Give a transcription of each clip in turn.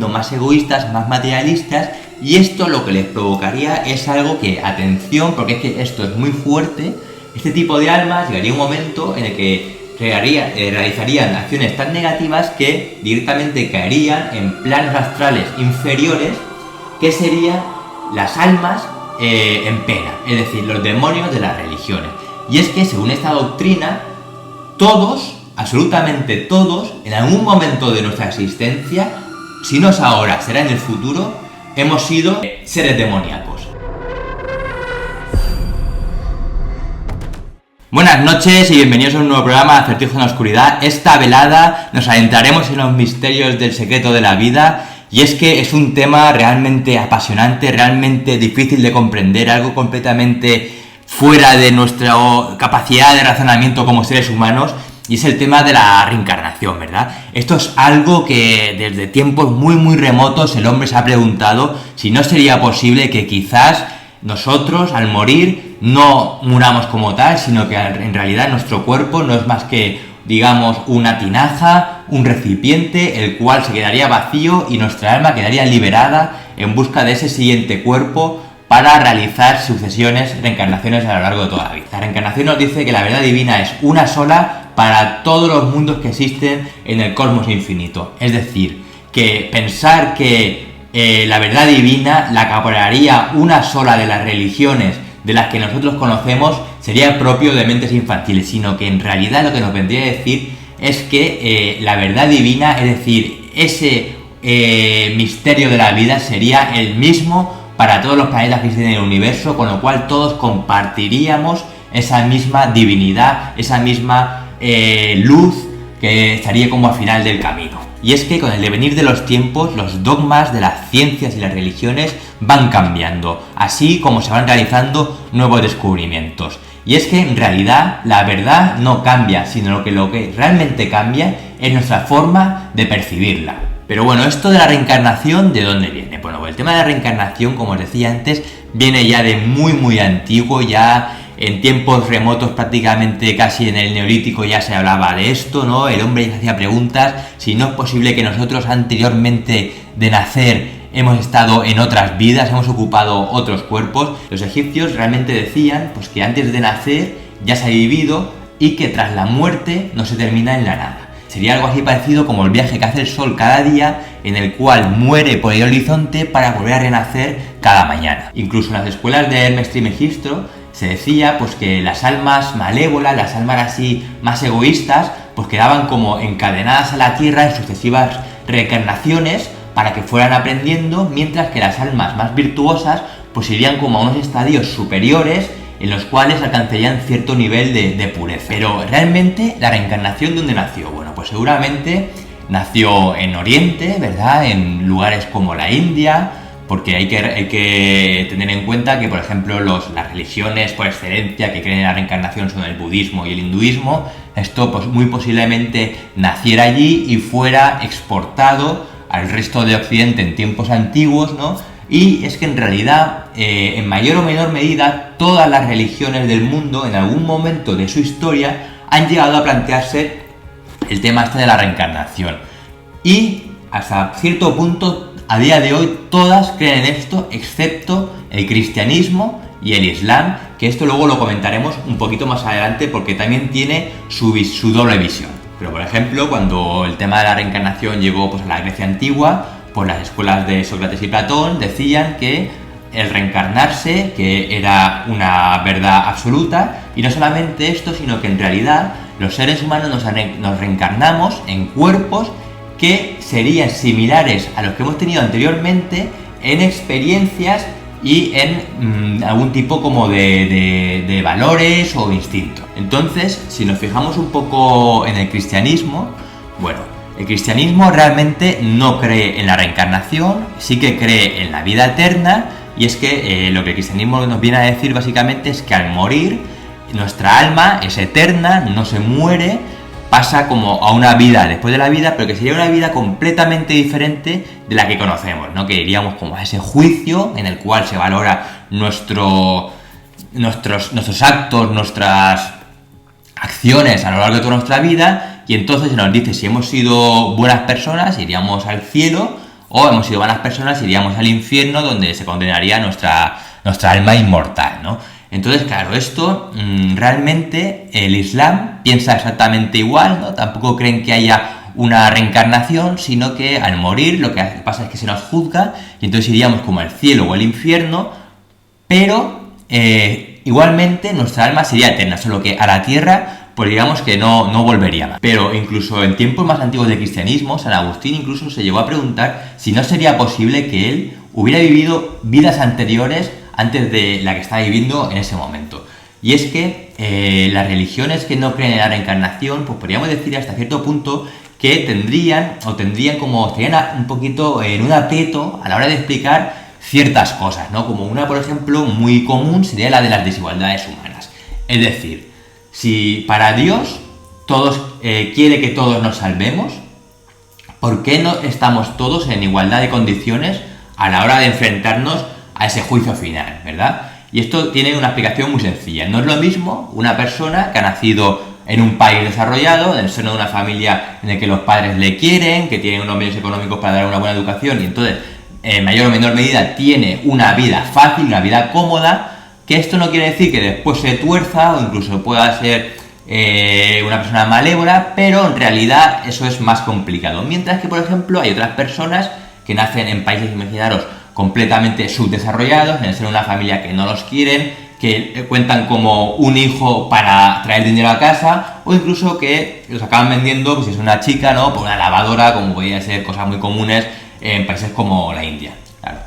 más egoístas, más materialistas, y esto lo que les provocaría es algo que, atención, porque es que esto es muy fuerte, este tipo de almas llegaría un momento en el que realizarían acciones tan negativas que directamente caerían en planos astrales inferiores, que serían las almas en pena, es decir, los demonios de las religiones. Y es que, según esta doctrina, todos, absolutamente todos, en algún momento de nuestra existencia, si no es ahora, será en el futuro, hemos sido seres demoníacos. Buenas noches y bienvenidos a un nuevo programa de Acertijos en la Oscuridad. Esta velada nos adentraremos en los misterios del secreto de la vida, y es que es un tema realmente apasionante, realmente difícil de comprender, algo completamente fuera de nuestra capacidad de razonamiento como seres humanos, y es el tema de la reencarnación, ¿verdad? Esto es algo que desde tiempos muy remotos el hombre se ha preguntado si no sería posible que quizás nosotros, al morir, no muramos como tal, sino que en realidad nuestro cuerpo no es más que, digamos, una tinaja, un recipiente, el cual se quedaría vacío y nuestra alma quedaría liberada en busca de ese siguiente cuerpo para realizar sucesiones, reencarnaciones a lo largo de toda la vida. La reencarnación nos dice que la verdad divina es una sola para todos los mundos que existen en el cosmos infinito. Es decir, que pensar que la verdad divina la acapararía una sola de las religiones de las que nosotros conocemos sería propio de mentes infantiles, sino que en realidad lo que nos vendría a decir es que la verdad divina, es decir, ese misterio de la vida sería el mismo para todos los planetas que existen en el universo, con lo cual todos compartiríamos esa misma divinidad, esa misma luz que estaría como al final del camino. Y es que con el devenir de los tiempos, los dogmas de las ciencias y las religiones van cambiando, así como se van realizando nuevos descubrimientos. Y es que en realidad la verdad no cambia, sino que lo que realmente cambia es nuestra forma de percibirla. Pero bueno, esto de la reencarnación, ¿de dónde viene? Bueno, pues el tema de la reencarnación, como os decía antes, viene ya de muy antiguo, ya en tiempos remotos, prácticamente casi en el Neolítico ya se hablaba de esto, ¿no? El hombre ya se hacía preguntas si no es posible que nosotros anteriormente de nacer hemos estado en otras vidas, hemos ocupado otros cuerpos. Los egipcios realmente decían pues que antes de nacer ya se ha vivido y que tras la muerte no se termina en la nada. Sería algo así parecido como el viaje que hace el sol cada día, en el cual muere por el horizonte para volver a renacer cada mañana. Incluso en las escuelas de Hermes Trismegisto se decía pues que las almas malévolas, las almas así más egoístas, pues quedaban como encadenadas a la tierra en sucesivas reencarnaciones para que fueran aprendiendo, mientras que las almas más virtuosas pues irían como a unos estadios superiores en los cuales alcanzarían cierto nivel de pureza. Pero realmente, ¿la reencarnación dónde nació? Bueno, pues seguramente nació en Oriente, ¿verdad? En lugares como la India, porque hay que tener en cuenta que, por ejemplo, las religiones por excelencia que creen en la reencarnación son el budismo y el hinduismo. Esto pues muy posiblemente naciera allí y fuera exportado al resto de Occidente en tiempos antiguos, ¿no? Y es que en realidad, en mayor o menor medida, todas las religiones del mundo, en algún momento de su historia, han llegado a plantearse el tema este de la reencarnación. Y hasta cierto punto, a día de hoy, todas creen en esto, excepto el cristianismo y el islam, que esto luego lo comentaremos un poquito más adelante porque también tiene su doble visión. Pero por ejemplo, cuando el tema de la reencarnación llegó pues a la Grecia antigua, pues las escuelas de Sócrates y Platón decían que el reencarnarse, que era una verdad absoluta, y no solamente esto, sino que en realidad los seres humanos nos reencarnamos en cuerpos que serían similares a los que hemos tenido anteriormente en experiencias y en algún tipo como de valores o instintos. Entonces, si nos fijamos un poco en el cristianismo, bueno, el cristianismo realmente no cree en la reencarnación, sí que cree en la vida eterna, y es que lo que el cristianismo nos viene a decir básicamente es que al morir nuestra alma es eterna, no se muere, pasa como a una vida después de la vida, pero que sería una vida completamente diferente de la que conocemos, ¿no? Que iríamos como a ese juicio en el cual se valora nuestros actos, nuestras acciones a lo largo de toda nuestra vida, y entonces se nos dice si hemos sido buenas personas, iríamos al cielo, o hemos sido malas personas, iríamos al infierno donde se condenaría nuestra alma inmortal, ¿no? Entonces, claro, esto realmente el Islam piensa exactamente igual, ¿no? Tampoco creen que haya una reencarnación, sino que al morir lo que pasa es que se nos juzga y entonces iríamos como al cielo o al infierno, pero igualmente nuestra alma sería eterna, solo que a la tierra pues digamos que no volvería más. Pero incluso en tiempos más antiguos del cristianismo, San Agustín incluso se llegó a preguntar si no sería posible que él hubiera vivido vidas anteriores antes de la que estaba viviendo en ese momento. Y es que las religiones que no creen en la reencarnación, pues podríamos decir hasta cierto punto que estarían un poquito en un aprieto a la hora de explicar ciertas cosas, ¿no? Como una, por ejemplo, muy común sería la de las desigualdades humanas. Es decir, si para Dios quiere que todos nos salvemos, ¿por qué no estamos todos en igualdad de condiciones a la hora de enfrentarnos a ese juicio final, ¿verdad? Y esto tiene una explicación muy sencilla. No es lo mismo una persona que ha nacido en un país desarrollado, en el seno de una familia en la que los padres le quieren, que tienen unos medios económicos para dar una buena educación y entonces, en mayor o menor medida, tiene una vida fácil, una vida cómoda, que esto no quiere decir que después se tuerza o incluso pueda ser una persona malévola, pero en realidad eso es más complicado. Mientras que, por ejemplo, hay otras personas que nacen en países, imaginaros, completamente subdesarrollados, en el seno de una familia que no los quieren, que cuentan como un hijo para traer dinero a casa, o incluso que los acaban vendiendo, pues si es una chica, ¿no?, por una lavadora, como podría ser cosas muy comunes en países como la India. Claro.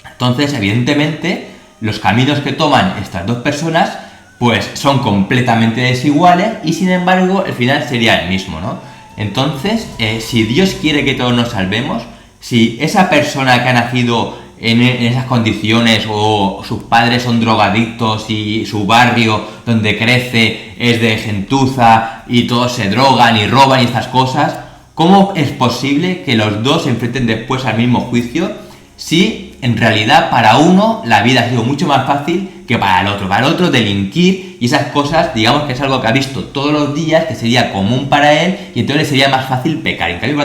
Entonces, evidentemente, los caminos que toman estas dos personas, pues son completamente desiguales y sin embargo el final sería el mismo, ¿no? Entonces, si Dios quiere que todos nos salvemos, si esa persona que ha nacido en esas condiciones o sus padres son drogadictos y su barrio donde crece es de gentuza y todos se drogan y roban y estas cosas, ¿cómo es posible que los dos se enfrenten después al mismo juicio si en realidad para uno la vida ha sido mucho más fácil que para el otro? Para el otro delinquir y esas cosas, digamos que es algo que ha visto todos los días, que sería común para él y entonces le sería más fácil pecar. En cambio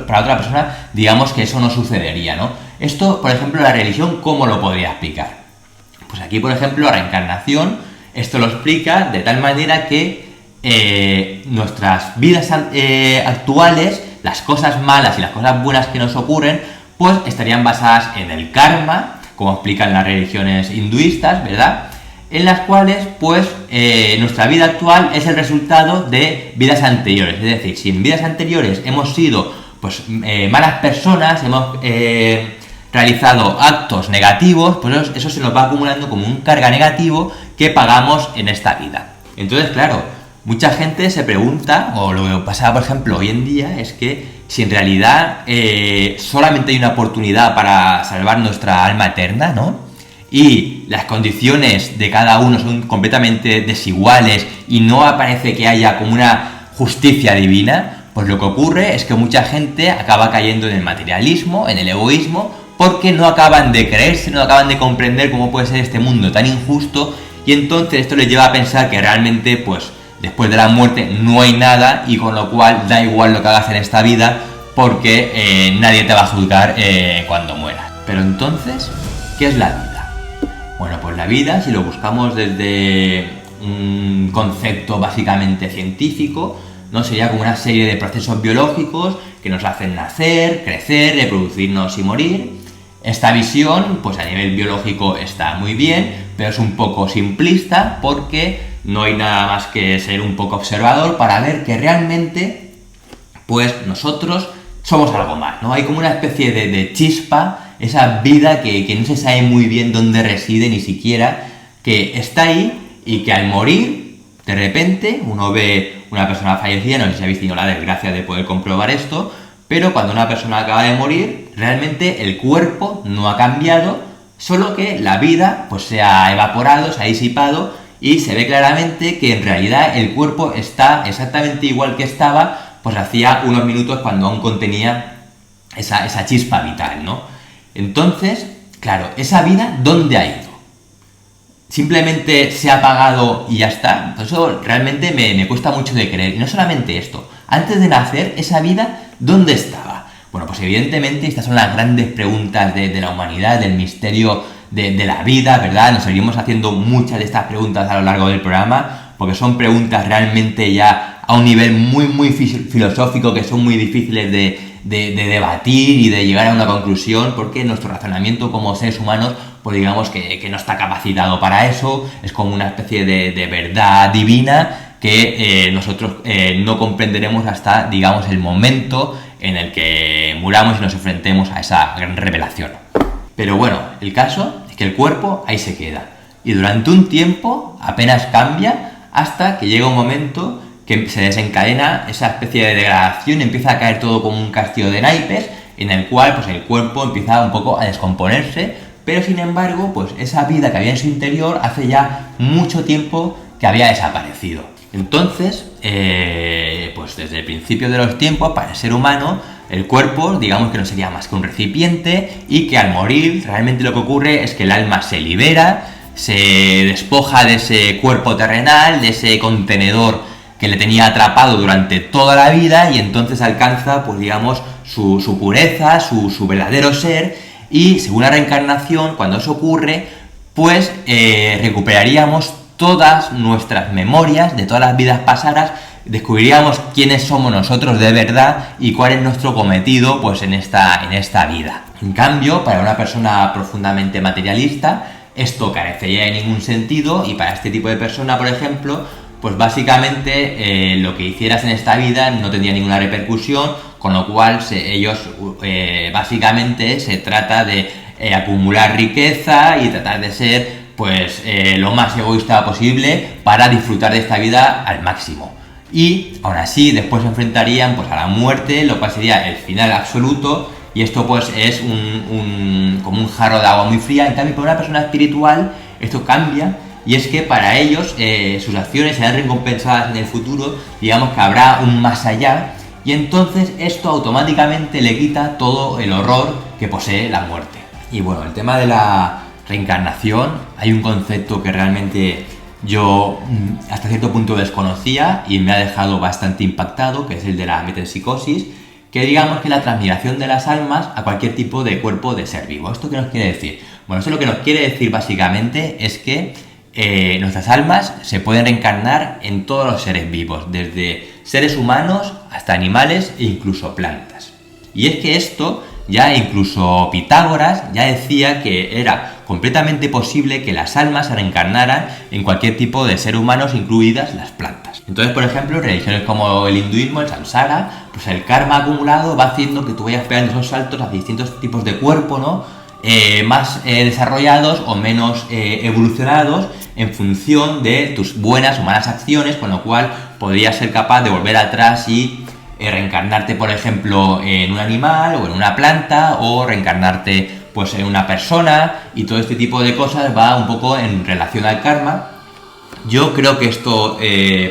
para otra persona, digamos que eso no sucedería, ¿no? Esto, por ejemplo, la religión, ¿cómo lo podría explicar? Pues aquí, por ejemplo, la reencarnación, esto lo explica de tal manera que nuestras vidas actuales, las cosas malas y las cosas buenas que nos ocurren, pues estarían basadas en el karma, como explican las religiones hinduistas, ¿verdad? En las cuales, pues, nuestra vida actual es el resultado de vidas anteriores. Es decir, si en vidas anteriores hemos sido, pues, malas personas, hemos realizado actos negativos, pues eso se nos va acumulando como un carga negativo que pagamos en esta vida. Entonces, claro, mucha gente se pregunta, o lo que pasa, por ejemplo, hoy en día, es que si en realidad solamente hay una oportunidad para salvar nuestra alma eterna, ¿no? Y las condiciones de cada uno son completamente desiguales y no aparece que haya como una justicia divina, pues lo que ocurre es que mucha gente acaba cayendo en el materialismo, en el egoísmo, porque no acaban de creerse, no acaban de comprender cómo puede ser este mundo tan injusto, y entonces esto les lleva a pensar que realmente, pues, después de la muerte no hay nada y con lo cual da igual lo que hagas en esta vida porque nadie te va a juzgar cuando mueras. Pero entonces, ¿qué es la vida? Bueno, pues la vida, si lo buscamos desde un concepto básicamente científico, ¿no?, sería como una serie de procesos biológicos que nos hacen nacer, crecer, reproducirnos y morir. Esta visión, pues a nivel biológico está muy bien, pero es un poco simplista porque no hay nada más que ser un poco observador para ver que realmente, pues nosotros somos algo más, ¿no? Hay como una especie de chispa, esa vida que no se sabe muy bien dónde reside ni siquiera, que está ahí y que al morir, de repente, uno ve una persona fallecida, no sé si habéis tenido la desgracia de poder comprobar esto, pero cuando una persona acaba de morir, realmente el cuerpo no ha cambiado, solo que la vida pues se ha evaporado, se ha disipado y se ve claramente que en realidad el cuerpo está exactamente igual que estaba pues hacía unos minutos cuando aún contenía esa chispa vital, ¿no? Entonces, claro, esa vida, ¿dónde ha ido? ¿Simplemente se ha apagado y ya está? Eso realmente me cuesta mucho de creer. Y no solamente esto, antes de nacer, esa vida, ¿dónde estaba? Bueno, pues evidentemente estas son las grandes preguntas de la humanidad, del misterio de la vida, ¿verdad? Nos seguimos haciendo muchas de estas preguntas a lo largo del programa, porque son preguntas realmente ya a un nivel muy filosófico, que son muy difíciles de debatir y de llegar a una conclusión, porque nuestro razonamiento como seres humanos, pues digamos que no está capacitado para eso, es como una especie de verdad divina que nosotros no comprenderemos hasta, digamos, el momento en el que muramos y nos enfrentemos a esa gran revelación. Pero bueno, el caso es que el cuerpo ahí se queda, y durante un tiempo apenas cambia hasta que llega un momento que se desencadena esa especie de degradación, empieza a caer todo como un castillo de naipes, en el cual pues el cuerpo empieza un poco a descomponerse, pero sin embargo, pues esa vida que había en su interior hace ya mucho tiempo que había desaparecido. Entonces, pues desde el principio de los tiempos, para el ser humano, el cuerpo, digamos que no sería más que un recipiente, y que al morir, realmente lo que ocurre es que el alma se libera, se despoja de ese cuerpo terrenal, de ese contenedor que le tenía atrapado durante toda la vida, y entonces alcanza, pues digamos, su pureza, su verdadero ser, y según la reencarnación, cuando eso ocurre, pues recuperaríamos todas nuestras memorias de todas las vidas pasadas, descubriríamos quiénes somos nosotros de verdad y cuál es nuestro cometido pues en esta vida. En cambio, para una persona profundamente materialista, esto carecería de ningún sentido, y para este tipo de persona, por ejemplo, pues básicamente lo que hicieras en esta vida no tendría ninguna repercusión, con lo cual básicamente se trata de acumular riqueza y tratar de ser pues lo más egoísta posible para disfrutar de esta vida al máximo. Y aún así después se enfrentarían pues a la muerte, lo cual sería el final absoluto, y esto pues es como un jarro de agua muy fría. En cambio, para una persona espiritual esto cambia, y es que para ellos sus acciones serán recompensadas en el futuro, digamos que habrá un más allá, y entonces esto automáticamente le quita todo el horror que posee la muerte. Y bueno, el tema de la reencarnación, hay un concepto que realmente yo hasta cierto punto desconocía y me ha dejado bastante impactado, que es el de la metempsicosis, que digamos que es la transmigración de las almas a cualquier tipo de cuerpo de ser vivo. ¿Esto qué nos quiere decir? Bueno, esto lo que nos quiere decir básicamente es que nuestras almas se pueden reencarnar en todos los seres vivos, desde seres humanos hasta animales e incluso plantas. Y es que esto, ya incluso Pitágoras ya decía que era completamente posible que las almas se reencarnaran en cualquier tipo de ser humanos, incluidas las plantas. Entonces, por ejemplo, religiones como el hinduismo, el samsara, pues el karma acumulado va haciendo que tú vayas pegando esos saltos a distintos tipos de cuerpo, ¿no? Más desarrollados o menos evolucionados en función de tus buenas o malas acciones, con lo cual podrías ser capaz de volver atrás y reencarnarte, por ejemplo, en un animal o en una planta, o reencarnarte pues en una persona, y todo este tipo de cosas va un poco en relación al karma. Yo creo que esto,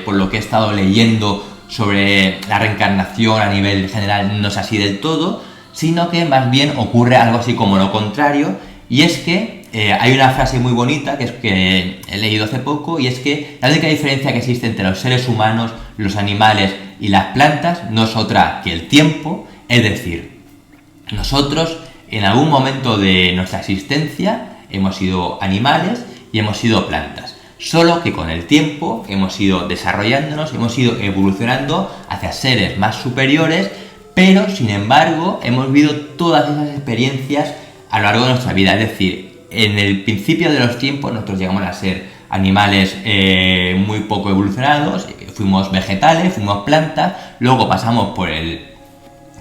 por lo que he estado leyendo sobre la reencarnación a nivel general, no es así del todo, sino que más bien ocurre algo así como lo contrario, y es que hay una frase muy bonita que he leído hace poco, y es que la única diferencia que existe entre los seres humanos, los animales y las plantas no es otra que el tiempo. Es decir, nosotros en algún momento de nuestra existencia hemos sido animales y hemos sido plantas, solo que con el tiempo hemos ido desarrollándonos, hemos ido evolucionando hacia seres más superiores, pero sin embargo hemos vivido todas esas experiencias a lo largo de nuestra vida. Es decir, en el principio de los tiempos nosotros llegamos a ser animales muy poco evolucionados, fuimos vegetales, fuimos plantas, luego pasamos por el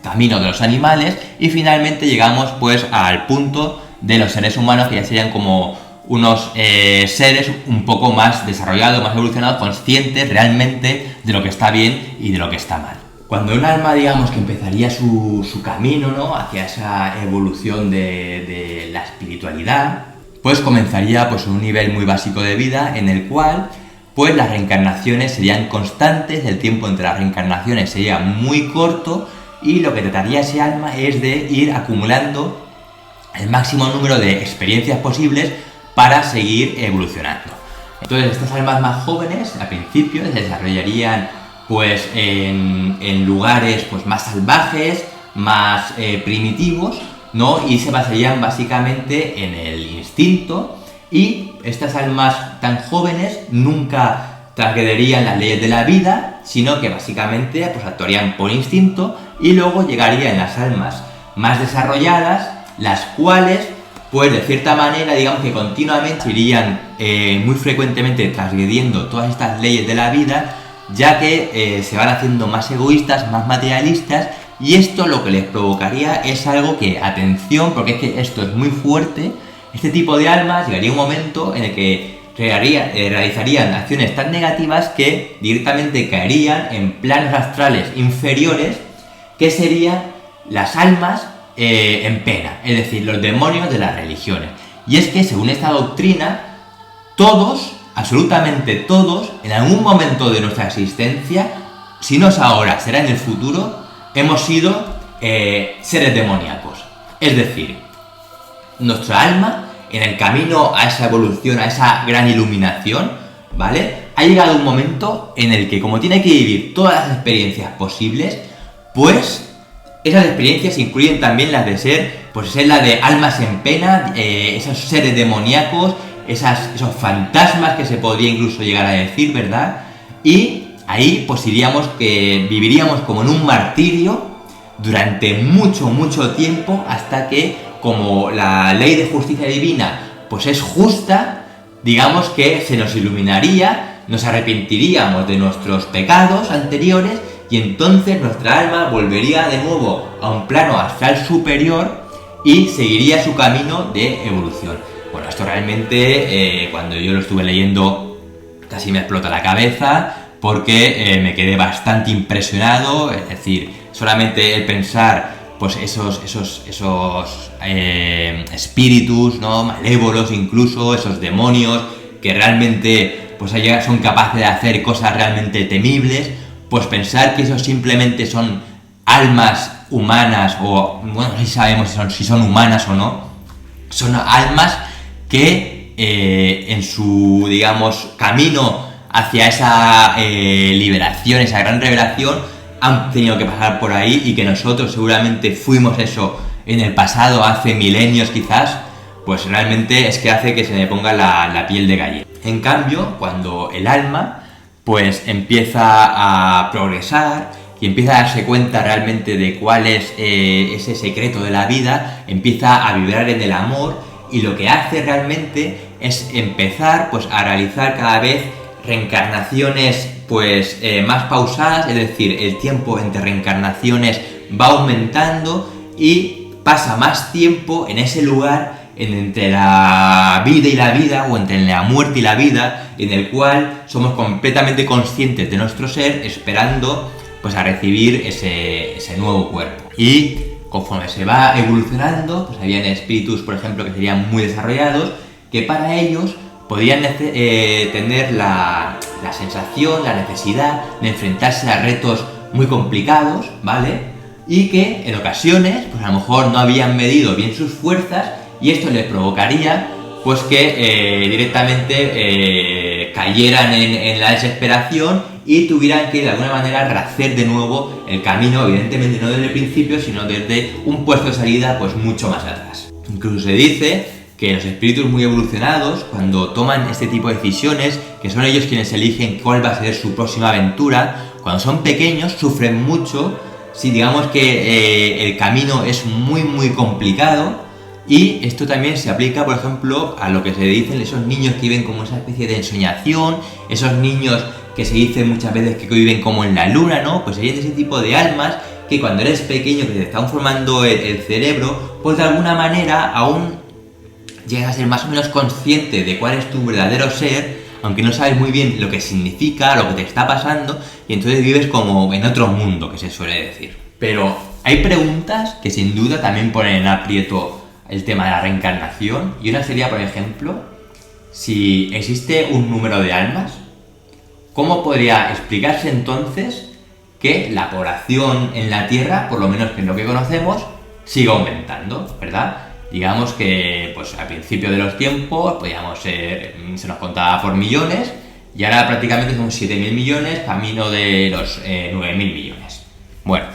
camino de los animales y finalmente llegamos pues al punto de los seres humanos, que ya serían como unos seres un poco más desarrollados, más evolucionados, conscientes realmente de lo que está bien y de lo que está mal. Cuando un alma, digamos, que empezaría su camino, ¿no?, hacia esa evolución de la espiritualidad, pues comenzaría pues un nivel muy básico de vida en el cual pues las reencarnaciones serían constantes, el tiempo entre las reencarnaciones sería muy corto, y lo que trataría ese alma es de ir acumulando el máximo número de experiencias posibles para seguir evolucionando. Entonces estas almas más jóvenes al principio se desarrollarían pues en lugares pues más salvajes, más primitivos, ¿no? Y se basarían básicamente en el instinto, y estas almas tan jóvenes nunca transgredirían las leyes de la vida, sino que básicamente pues actuarían por instinto, y luego llegarían las almas más desarrolladas, las cuales pues de cierta manera digamos que continuamente irían muy frecuentemente transgrediendo todas estas leyes de la vida, ya que se van haciendo más egoístas, más materialistas, y esto lo que les provocaría es algo que, atención, porque es que esto es muy fuerte, este tipo de almas llegaría un momento en el que realizarían acciones tan negativas que directamente caerían en planos astrales inferiores, que serían las almas en pena, es decir, los demonios de las religiones. Y es que según esta doctrina, todos, absolutamente todos, en algún momento de nuestra existencia, si no es ahora, será en el futuro, hemos sido seres demoníacos. Es decir, nuestra alma, en el camino a esa evolución, a esa gran iluminación, ¿vale? Ha llegado un momento en el que, como tiene que vivir todas las experiencias posibles, pues esas experiencias incluyen también las de ser, pues es la de almas en pena, esos seres demoníacos, esos fantasmas que se podría incluso llegar a decir, ¿verdad? Y ahí pues viviríamos como en un martirio durante mucho, mucho tiempo, hasta que, como la ley de justicia divina pues es justa, digamos que se nos iluminaría, nos arrepentiríamos de nuestros pecados anteriores, y entonces nuestra alma volvería de nuevo a un plano astral superior y seguiría su camino de evolución. Bueno, esto realmente cuando yo lo estuve leyendo casi me explota la cabeza, porque me quedé bastante impresionado. Es decir, solamente el pensar pues esos espíritus, ¿no?, malévolos, incluso esos demonios que realmente pues son capaces de hacer cosas realmente temibles, pues pensar que esos simplemente son almas humanas, o bueno, no sabemos si son humanas o no, son almas que en su, digamos, camino hacia esa liberación, esa gran revelación, han tenido que pasar por ahí, y que nosotros seguramente fuimos eso en el pasado, hace milenios quizás, pues realmente es que hace que se me ponga la piel de gallina. En cambio, cuando el alma pues empieza a progresar y empieza a darse cuenta realmente de cuál es ese secreto de la vida, empieza a vibrar en el amor, y lo que hace realmente es empezar pues a realizar cada vez reencarnaciones pues más pausadas, es decir, el tiempo entre reencarnaciones va aumentando y pasa más tiempo en ese lugar entre la vida y la vida, o entre la muerte y la vida, en el cual somos completamente conscientes de nuestro ser, esperando pues a recibir ese nuevo cuerpo. Y conforme se va evolucionando, pues habían espíritus, por ejemplo, que serían muy desarrollados, que para ellos podían tener la sensación, la necesidad de enfrentarse a retos muy complicados, ¿vale? Y que en ocasiones, pues a lo mejor no habían medido bien sus fuerzas, y esto les provocaría pues que directamente cayeran en la desesperación y tuvieran que de alguna manera rehacer de nuevo el camino, evidentemente no desde el principio, sino desde un puesto de salida pues mucho más atrás. Incluso se dice que los espíritus muy evolucionados, cuando toman este tipo de decisiones, que son ellos quienes eligen cuál va a ser su próxima aventura, cuando son pequeños sufren mucho si digamos que el camino es muy muy complicado. Y esto también se aplica, por ejemplo, a lo que se dicen esos niños que viven como esa especie de ensoñación, esos niños que se dice muchas veces que viven como en la luna, ¿no? Pues hay ese tipo de almas que cuando eres pequeño, que te están formando el cerebro, pues de alguna manera aún llegas a ser más o menos consciente de cuál es tu verdadero ser, aunque no sabes muy bien lo que significa, lo que te está pasando, y entonces vives como en otro mundo, que se suele decir. Pero hay preguntas que sin duda también ponen en aprieto el tema de la reencarnación, y una sería, por ejemplo, si existe un número de almas, ¿cómo podría explicarse entonces que la población en la Tierra, por lo menos que es lo que conocemos, siga aumentando, ¿verdad? Digamos que pues al principio de los tiempos podíamos ser, se nos contaba por millones, y ahora prácticamente son 7.000 millones, camino de los 9.000 millones. Bueno,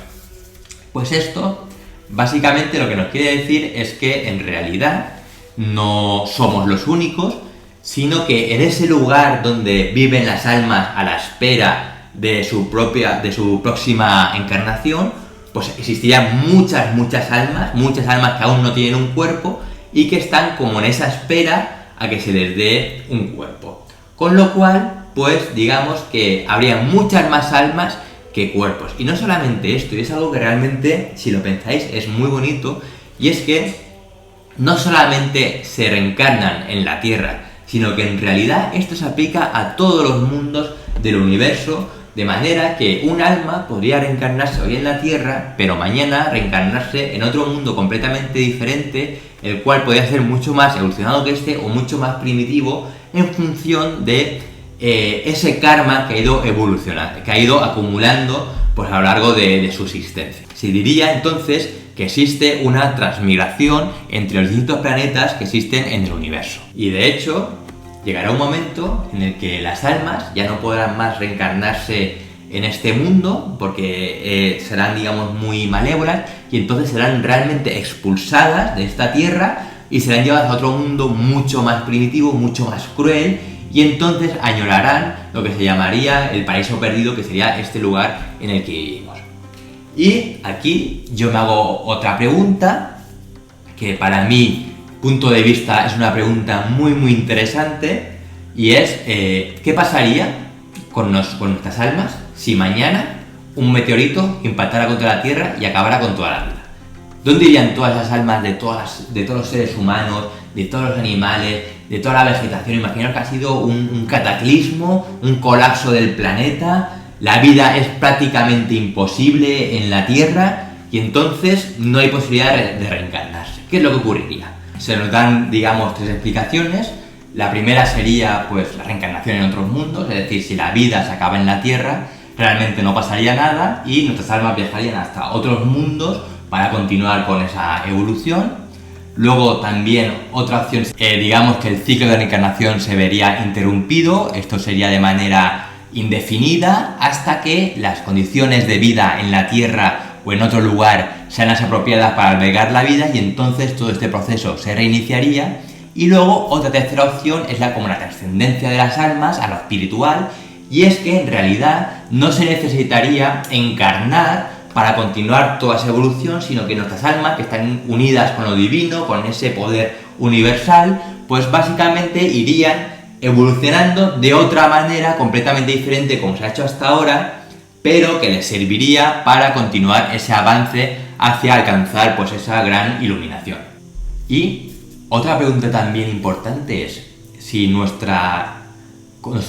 pues esto Básicamente lo que nos quiere decir es que en realidad no somos los únicos, sino que en ese lugar donde viven las almas a la espera de su próxima encarnación, pues existirían muchas almas que aún no tienen un cuerpo y que están como en esa espera a que se les dé un cuerpo. Con lo cual, pues digamos que habría muchas más almas que cuerpos. Y no solamente esto, y es algo que realmente, si lo pensáis, es muy bonito, y es que no solamente se reencarnan en la Tierra, sino que en realidad esto se aplica a todos los mundos del universo, de manera que un alma podría reencarnarse hoy en la Tierra, pero mañana reencarnarse en otro mundo completamente diferente, el cual podría ser mucho más evolucionado que este o mucho más primitivo en función de ese karma que ha ido evolucionando, que ha ido acumulando pues, a lo largo de su existencia. Se diría entonces que existe una transmigración entre los distintos planetas que existen en el universo. Y de hecho, llegará un momento en el que las almas ya no podrán más reencarnarse en este mundo porque serán, digamos, muy malévolas y entonces serán realmente expulsadas de esta tierra y serán llevadas a otro mundo mucho más primitivo, mucho más cruel, y entonces añorarán lo que se llamaría el paraíso perdido, que sería este lugar en el que vivimos. Y aquí yo me hago otra pregunta, que para mi punto de vista es una pregunta muy interesante, y es ¿qué pasaría con nuestras almas si mañana un meteorito impactara contra la Tierra y acabara con toda la vida? ¿Dónde irían todas las almas de todos los seres humanos, de todos los animales, de toda la vegetación? Imaginaos que ha sido un cataclismo, un colapso del planeta, la vida es prácticamente imposible en la Tierra y entonces no hay posibilidad de reencarnarse. ¿Qué es lo que ocurriría? Se nos dan, digamos, tres explicaciones. La primera sería, pues, la reencarnación en otros mundos, es decir, si la vida se acaba en la Tierra, realmente no pasaría nada y nuestras almas viajarían hasta otros mundos para continuar con esa evolución. Luego también otra opción, digamos que el ciclo de reencarnación se vería interrumpido, esto sería de manera indefinida hasta que las condiciones de vida en la Tierra o en otro lugar sean las apropiadas para albergar la vida y entonces todo este proceso se reiniciaría. Y luego otra tercera opción es como la trascendencia de las almas a lo espiritual, y es que en realidad no se necesitaría encarnar para continuar toda esa evolución, sino que nuestras almas, que están unidas con lo divino, con ese poder universal, pues básicamente irían evolucionando de otra manera completamente diferente como se ha hecho hasta ahora, pero que les serviría para continuar ese avance hacia alcanzar pues esa gran iluminación. Y otra pregunta también importante es si nuestro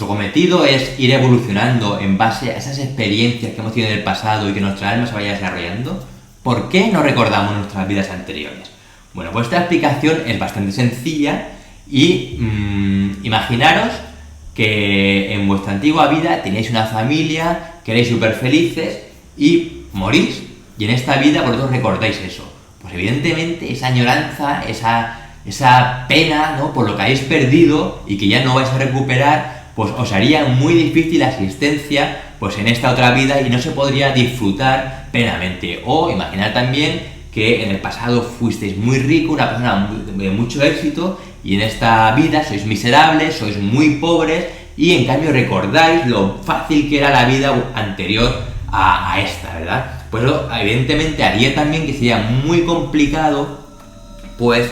cometido es ir evolucionando en base a esas experiencias que hemos tenido en el pasado y que nuestra alma se vaya desarrollando, ¿por qué no recordamos nuestras vidas anteriores? Bueno, pues esta explicación es bastante sencilla y imaginaros que en vuestra antigua vida tenéis una familia, que erais súper felices y morís, y en esta vida vosotros recordáis eso. Pues evidentemente esa añoranza, esa pena, ¿no?, por lo que habéis perdido y que ya no vais a recuperar, pues os haría muy difícil la existencia pues en esta otra vida y no se podría disfrutar plenamente. O imaginar también que en el pasado fuisteis muy rico, una persona de mucho éxito, y en esta vida sois miserables, sois muy pobres, y en cambio recordáis lo fácil que era la vida anterior a esta, ¿verdad? Pues evidentemente haría también que sería muy complicado pues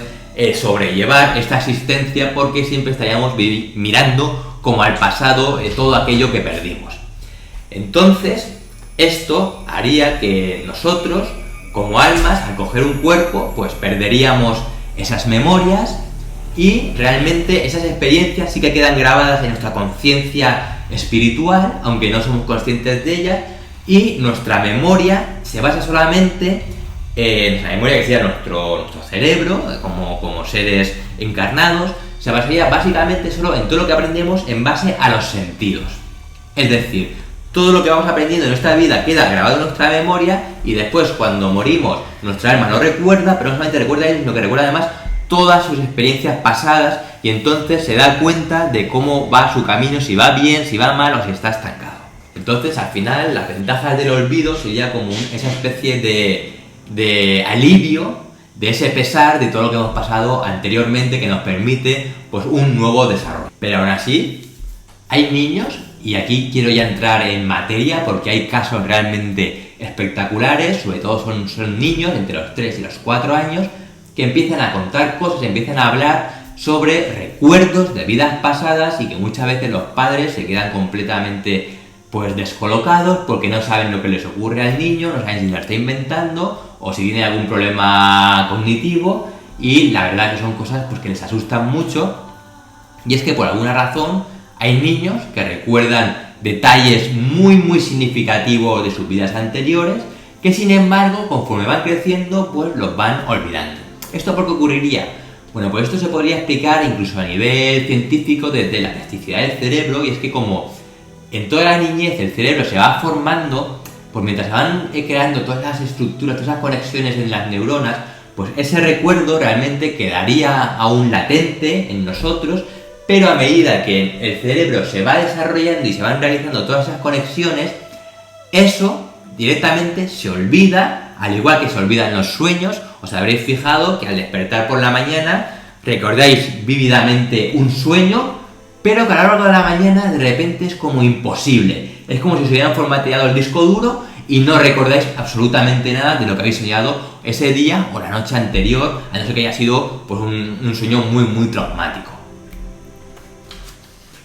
sobrellevar esta existencia, porque siempre estaríamos mirando como al pasado todo aquello que perdimos. Entonces, esto haría que nosotros, como almas, al coger un cuerpo, pues perderíamos esas memorias, y realmente esas experiencias sí que quedan grabadas en nuestra conciencia espiritual, aunque no somos conscientes de ellas, y nuestra memoria se basa solamente en la memoria que sería nuestro cerebro, como seres encarnados, se basaría básicamente solo en todo lo que aprendemos en base a los sentidos. Es decir, todo lo que vamos aprendiendo en nuestra vida queda grabado en nuestra memoria, y después cuando morimos nuestra alma lo recuerda, pero no solamente recuerda eso, sino que recuerda además todas sus experiencias pasadas, y entonces se da cuenta de cómo va su camino, si va bien, si va mal o si está estancado. Entonces al final las ventajas del olvido sería como esa especie de alivio de ese pesar de todo lo que hemos pasado anteriormente que nos permite pues un nuevo desarrollo. Pero aún así, hay niños, y aquí quiero ya entrar en materia porque hay casos realmente espectaculares, sobre todo son niños entre los 3 y los 4 años, que empiezan a contar cosas, empiezan a hablar sobre recuerdos de vidas pasadas y que muchas veces los padres se quedan completamente pues descolocados porque no saben lo que les ocurre al niño, no saben si se lo está inventando o si tiene algún problema cognitivo, y la verdad que son cosas pues que les asustan mucho. Y es que por alguna razón hay niños que recuerdan detalles muy significativos de sus vidas anteriores que sin embargo conforme van creciendo pues los van olvidando. ¿Esto por qué ocurriría? Bueno, pues esto se podría explicar incluso a nivel científico desde la plasticidad del cerebro, y es que como en toda la niñez el cerebro se va formando, pues mientras se van creando todas las estructuras, todas esas conexiones en las neuronas, pues ese recuerdo realmente quedaría aún latente en nosotros, pero a medida que el cerebro se va desarrollando y se van realizando todas esas conexiones, eso directamente se olvida, al igual que se olvidan los sueños. Os habréis fijado que al despertar por la mañana recordáis vívidamente un sueño, pero que a lo largo de la mañana de repente es como imposible. Es como si se hubieran formateado el disco duro y no recordáis absolutamente nada de lo que habéis soñado ese día o la noche anterior, a no ser que haya sido pues, un sueño muy traumático.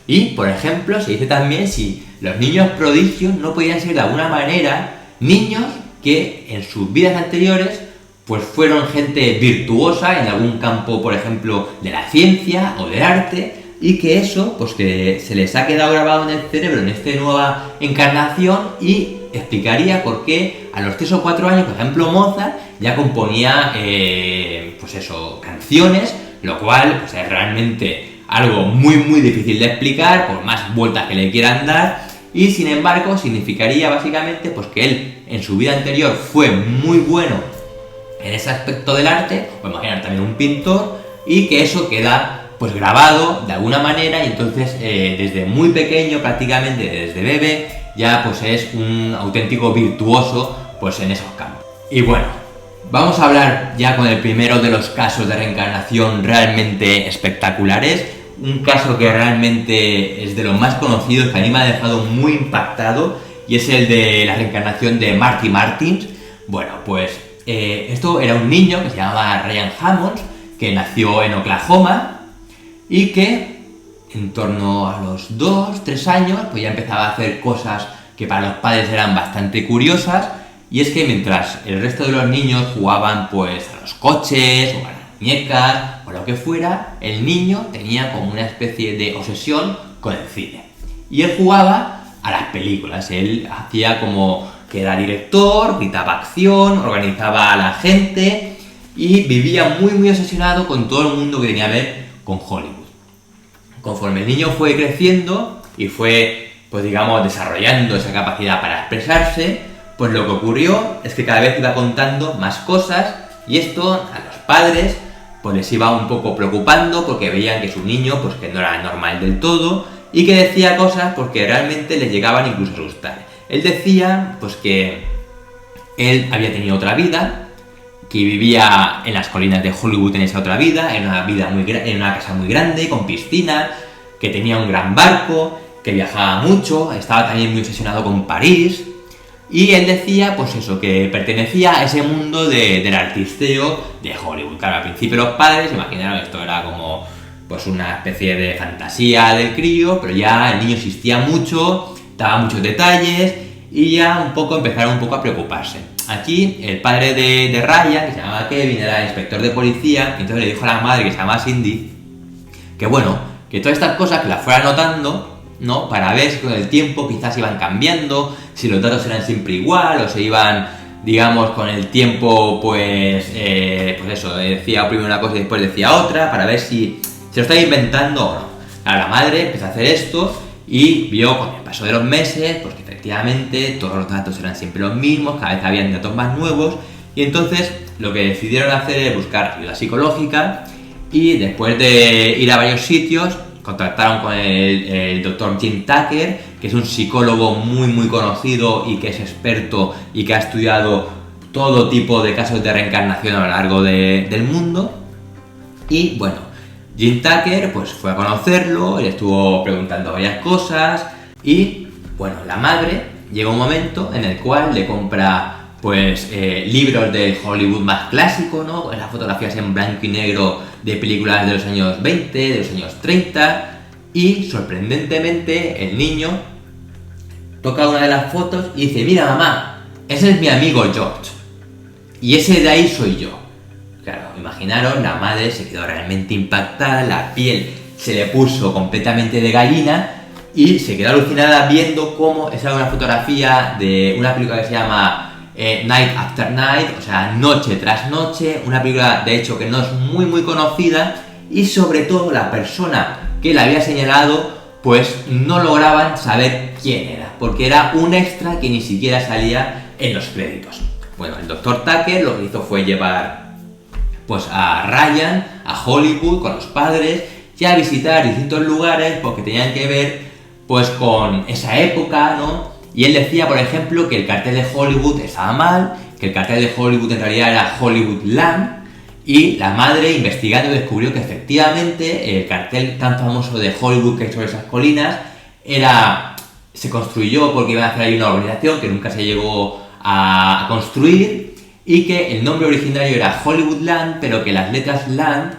Y, por ejemplo, se dice también si los niños prodigios no podían ser de alguna manera niños que en sus vidas anteriores pues fueron gente virtuosa en algún campo, por ejemplo, de la ciencia o del arte, y que eso, pues que se les ha quedado grabado en el cerebro en esta nueva encarnación, y explicaría por qué a los 3 o 4 años, por ejemplo, Mozart ya componía, pues eso, canciones, lo cual pues es realmente algo muy difícil de explicar, por más vueltas que le quieran dar, y sin embargo significaría básicamente pues que él en su vida anterior fue muy bueno en ese aspecto del arte, o imaginar también un pintor, y que eso queda pues grabado de alguna manera, y entonces desde muy pequeño, prácticamente desde bebé, ya pues es un auténtico virtuoso pues en esos campos. Y bueno, vamos a hablar ya con el primero de los casos de reencarnación realmente espectaculares, un caso que realmente es de los más conocidos, que a mí me ha dejado muy impactado, y es el de la reencarnación de Marty Martins. Bueno, pues esto era un niño que se llamaba Ryan Hammonds, que nació en Oklahoma y que en torno a los 2-3 años pues ya empezaba a hacer cosas que para los padres eran bastante curiosas, y es que mientras el resto de los niños jugaban pues a los coches o a las muñecas o lo que fuera, el niño tenía como una especie de obsesión con el cine, y él jugaba a las películas. Él hacía como que era director, gritaba acción, organizaba a la gente y vivía muy obsesionado con todo el mundo que tenía que ver con Hollywood. Conforme el niño fue creciendo y fue, pues digamos, desarrollando esa capacidad para expresarse, pues lo que ocurrió es que cada vez iba contando más cosas, y esto a los padres pues les iba un poco preocupando porque veían que su niño pues que no era normal del todo, y que decía cosas porque realmente les llegaban incluso a asustar. Él decía pues que él había tenido otra vida, que vivía en las colinas de Hollywood en esa otra vida, en una casa muy grande, con piscina, que tenía un gran barco, que viajaba mucho, estaba también muy obsesionado con París, y él decía pues eso, que pertenecía a ese mundo del artisteo de Hollywood. Claro, al principio los padres imaginaron que esto era como pues una especie de fantasía del crío, pero ya el niño insistía mucho, daba muchos detalles, y ya empezaron a preocuparse. Aquí el padre de Ryan, que se llamaba Kevin, era el inspector de policía, y entonces le dijo a la madre, que se llamaba Cindy, que bueno, que todas estas cosas que las fuera notando, ¿no? Para ver si con el tiempo quizás iban cambiando, si los datos eran siempre igual, o se iban, digamos, con el tiempo, pues eso, decía primero una cosa y después decía otra, para ver si se lo estaba inventando o no. Claro, la madre empezó a hacer esto y vio con el paso de los meses pues que efectivamente todos los datos eran siempre los mismos, cada vez habían datos más nuevos, y entonces lo que decidieron hacer es buscar ayuda psicológica, y después de ir a varios sitios contactaron con el doctor Jim Tucker, que es un psicólogo muy conocido y que es experto y que ha estudiado todo tipo de casos de reencarnación a lo largo del mundo. Y bueno, Jim Tucker pues fue a conocerlo, le estuvo preguntando varias cosas y bueno, la madre llega un momento en el cual le compra pues libros del Hollywood más clásico, ¿no? Las fotografías en blanco y negro de películas de los años 20, de los años 30 y sorprendentemente el niño toca una de las fotos y dice: mira mamá, ese es mi amigo George y ese de ahí soy yo. Claro, imaginaros, la madre se quedó realmente impactada, la piel se le puso completamente de gallina y se quedó alucinada viendo cómo esa era una fotografía de una película que se llama Night After Night, o sea, noche tras noche, una película de hecho que no es muy conocida y sobre todo la persona que la había señalado pues no lograban saber quién era, porque era un extra que ni siquiera salía en los créditos. Bueno, el Dr. Tucker lo que hizo fue llevar pues a Ryan a Hollywood con los padres y a visitar distintos lugares porque tenían que ver pues con esa época, ¿no? Y él decía, por ejemplo, que el cartel de Hollywood estaba mal, que el cartel de Hollywood en realidad era Hollywoodland, y la madre, investigando, descubrió que efectivamente el cartel tan famoso de Hollywood que hay sobre esas colinas se construyó porque iban a hacer ahí una urbanización que nunca se llegó a construir, y que el nombre originario era Hollywoodland, pero que las letras Land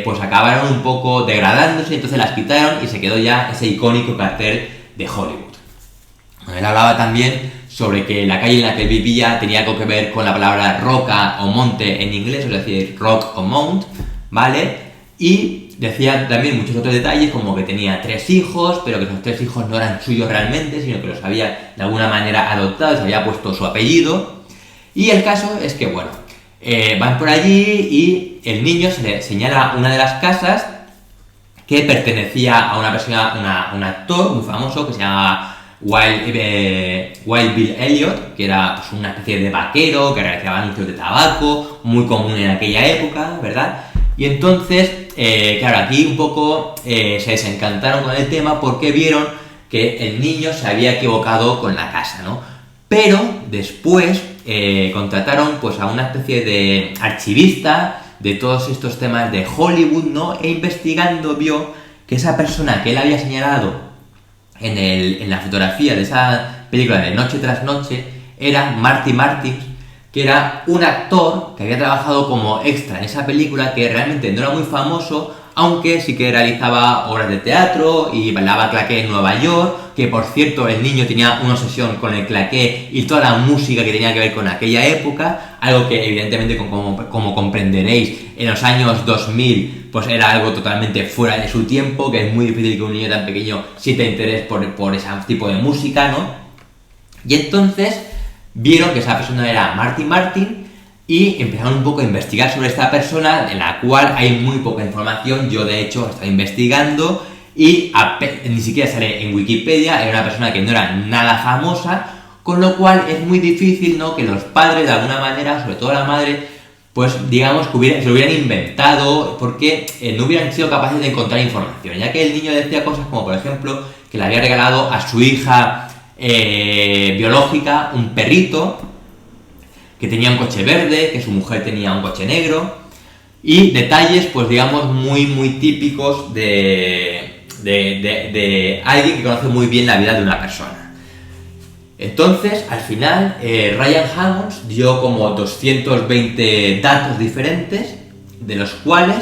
pues acabaron un poco degradándose, entonces las quitaron y se quedó ya ese icónico cartel de Hollywood. Él hablaba también sobre que la calle en la que vivía tenía algo que ver con la palabra roca o monte en inglés, es decir, rock o mount, ¿vale? Y decía también muchos otros detalles, como que tenía 3 hijos, pero que esos 3 hijos no eran suyos realmente, sino que los había de alguna manera adoptados, había puesto su apellido. Y el caso es que, bueno, van por allí y el niño se le señala una de las casas que pertenecía a una persona, un actor muy famoso que se llama Wild Bill Elliot, que era pues, una especie de vaquero que realizaba anuncios de tabaco, muy común en aquella época, ¿verdad? Y entonces, claro, aquí un poco se desencantaron con el tema porque vieron que el niño se había equivocado con la casa, ¿no? Pero después contrataron pues a una especie de archivista de todos estos temas de Hollywood, ¿no? E investigando vio que esa persona que él había señalado en la fotografía de esa película de Noche tras Noche era Marty Martins, que era un actor que había trabajado como extra en esa película, que realmente no era muy famoso, aunque sí que realizaba obras de teatro y bailaba claqué en Nueva York, que por cierto el niño tenía una obsesión con el claqué y toda la música que tenía que ver con aquella época, algo que evidentemente como comprenderéis en los años 2000 pues era algo totalmente fuera de su tiempo, que es muy difícil que un niño tan pequeño sienta interés por ese tipo de música, ¿no? Y entonces vieron que esa persona era Marty Martin y empezaron un poco a investigar sobre esta persona, de la cual hay muy poca información. Yo de hecho estaba investigando y ni siquiera sale en Wikipedia, era una persona que no era nada famosa, con lo cual es muy difícil, ¿no?, que los padres de alguna manera, sobre todo la madre, pues digamos que se lo hubieran inventado porque no hubieran sido capaces de encontrar información, ya que el niño decía cosas como, por ejemplo, que le había regalado a su hija biológica un perrito, que tenía un coche verde, que su mujer tenía un coche negro, y detalles, pues digamos, muy típicos de alguien que conoce muy bien la vida de una persona. Entonces, al final, Ryan Hammonds dio como 220 datos diferentes, de los cuales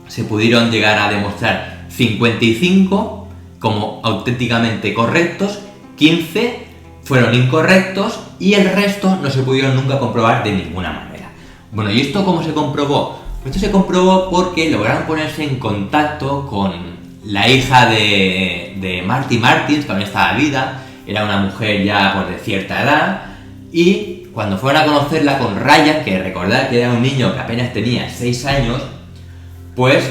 se pudieron llegar a demostrar 55 como auténticamente correctos, 15 fueron incorrectos y el resto no se pudieron nunca comprobar de ninguna manera. Bueno, ¿y esto cómo se comprobó? Esto se comprobó porque lograron ponerse en contacto con la hija de Marty Martins, que aún estaba viva. Era una mujer ya pues, de cierta edad, y cuando fueron a conocerla con Ryan, que recordad que era un niño que apenas tenía 6 años, pues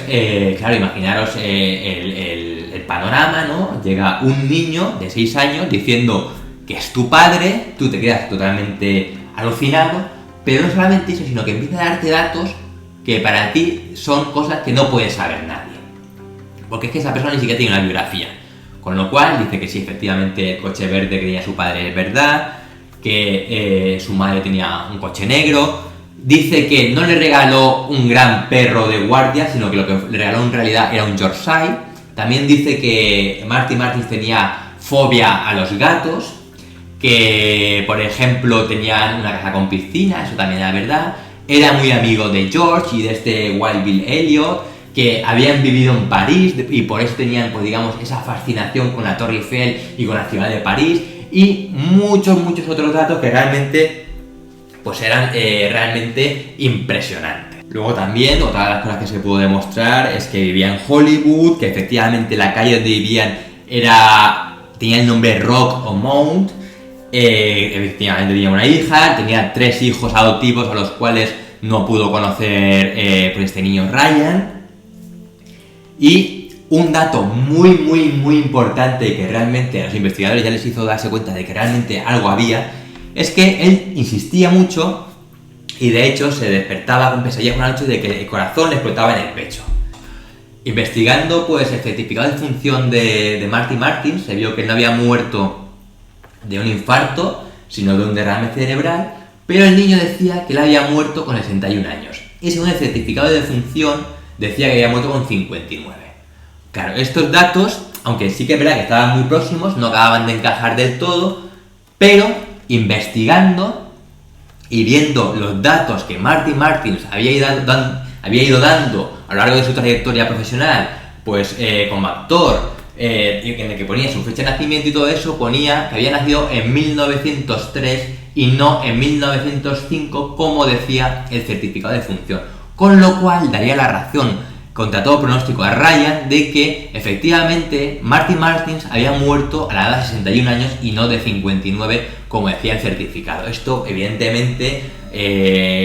claro, imaginaros el panorama, ¿no? Llega un niño de 6 años diciendo que es tu padre, tú te quedas totalmente alucinado, pero no solamente eso, sino que empieza a darte datos que para ti son cosas que no puede saber nadie, porque es que esa persona ni siquiera tiene una biografía. Con lo cual dice que sí, efectivamente el coche verde que tenía su padre es verdad, que su madre tenía un coche negro. Dice que no le regaló un gran perro de guardia, sino que lo que le regaló en realidad era un Yorkshire. También dice que Marty Martins tenía fobia a los gatos, que por ejemplo tenían una casa con piscina, eso también era verdad. Era muy amigo de George y de este Wild Bill Elliot, que habían vivido en París y por eso tenían, pues digamos, esa fascinación con la Torre Eiffel y con la ciudad de París, y muchos otros datos que realmente pues eran realmente impresionantes. Luego también, otra de las cosas que se pudo demostrar es que vivía en Hollywood, que efectivamente la calle donde vivían tenía el nombre Rock o Mount. Efectivamente tenía una hija, tenía 3 hijos adoptivos a los cuales no pudo conocer por este niño Ryan. Y un dato muy importante que realmente a los investigadores ya les hizo darse cuenta de que realmente algo había, es que él insistía mucho y de hecho se despertaba con pesadillas una noche de que el corazón le explotaba en el pecho. Investigando pues el certificado de función de Marty Martins, se vio que no había muerto de un infarto, sino de un derrame cerebral, pero el niño decía que él había muerto con 61 años. Y según el certificado de defunción, decía que había muerto con 59. Claro, estos datos, aunque sí que es verdad que estaban muy próximos, no acababan de encajar del todo, pero investigando y viendo los datos que Marty Martins había ido dando a lo largo de su trayectoria profesional, pues como actor, en el que ponía su fecha de nacimiento y todo eso, ponía que había nacido en 1903 y no en 1905, como decía el certificado de función. Con lo cual daría la razón contra todo pronóstico a Ryan de que efectivamente Marty Martins había muerto a la edad de 61 años y no de 59, como decía el certificado. Esto evidentemente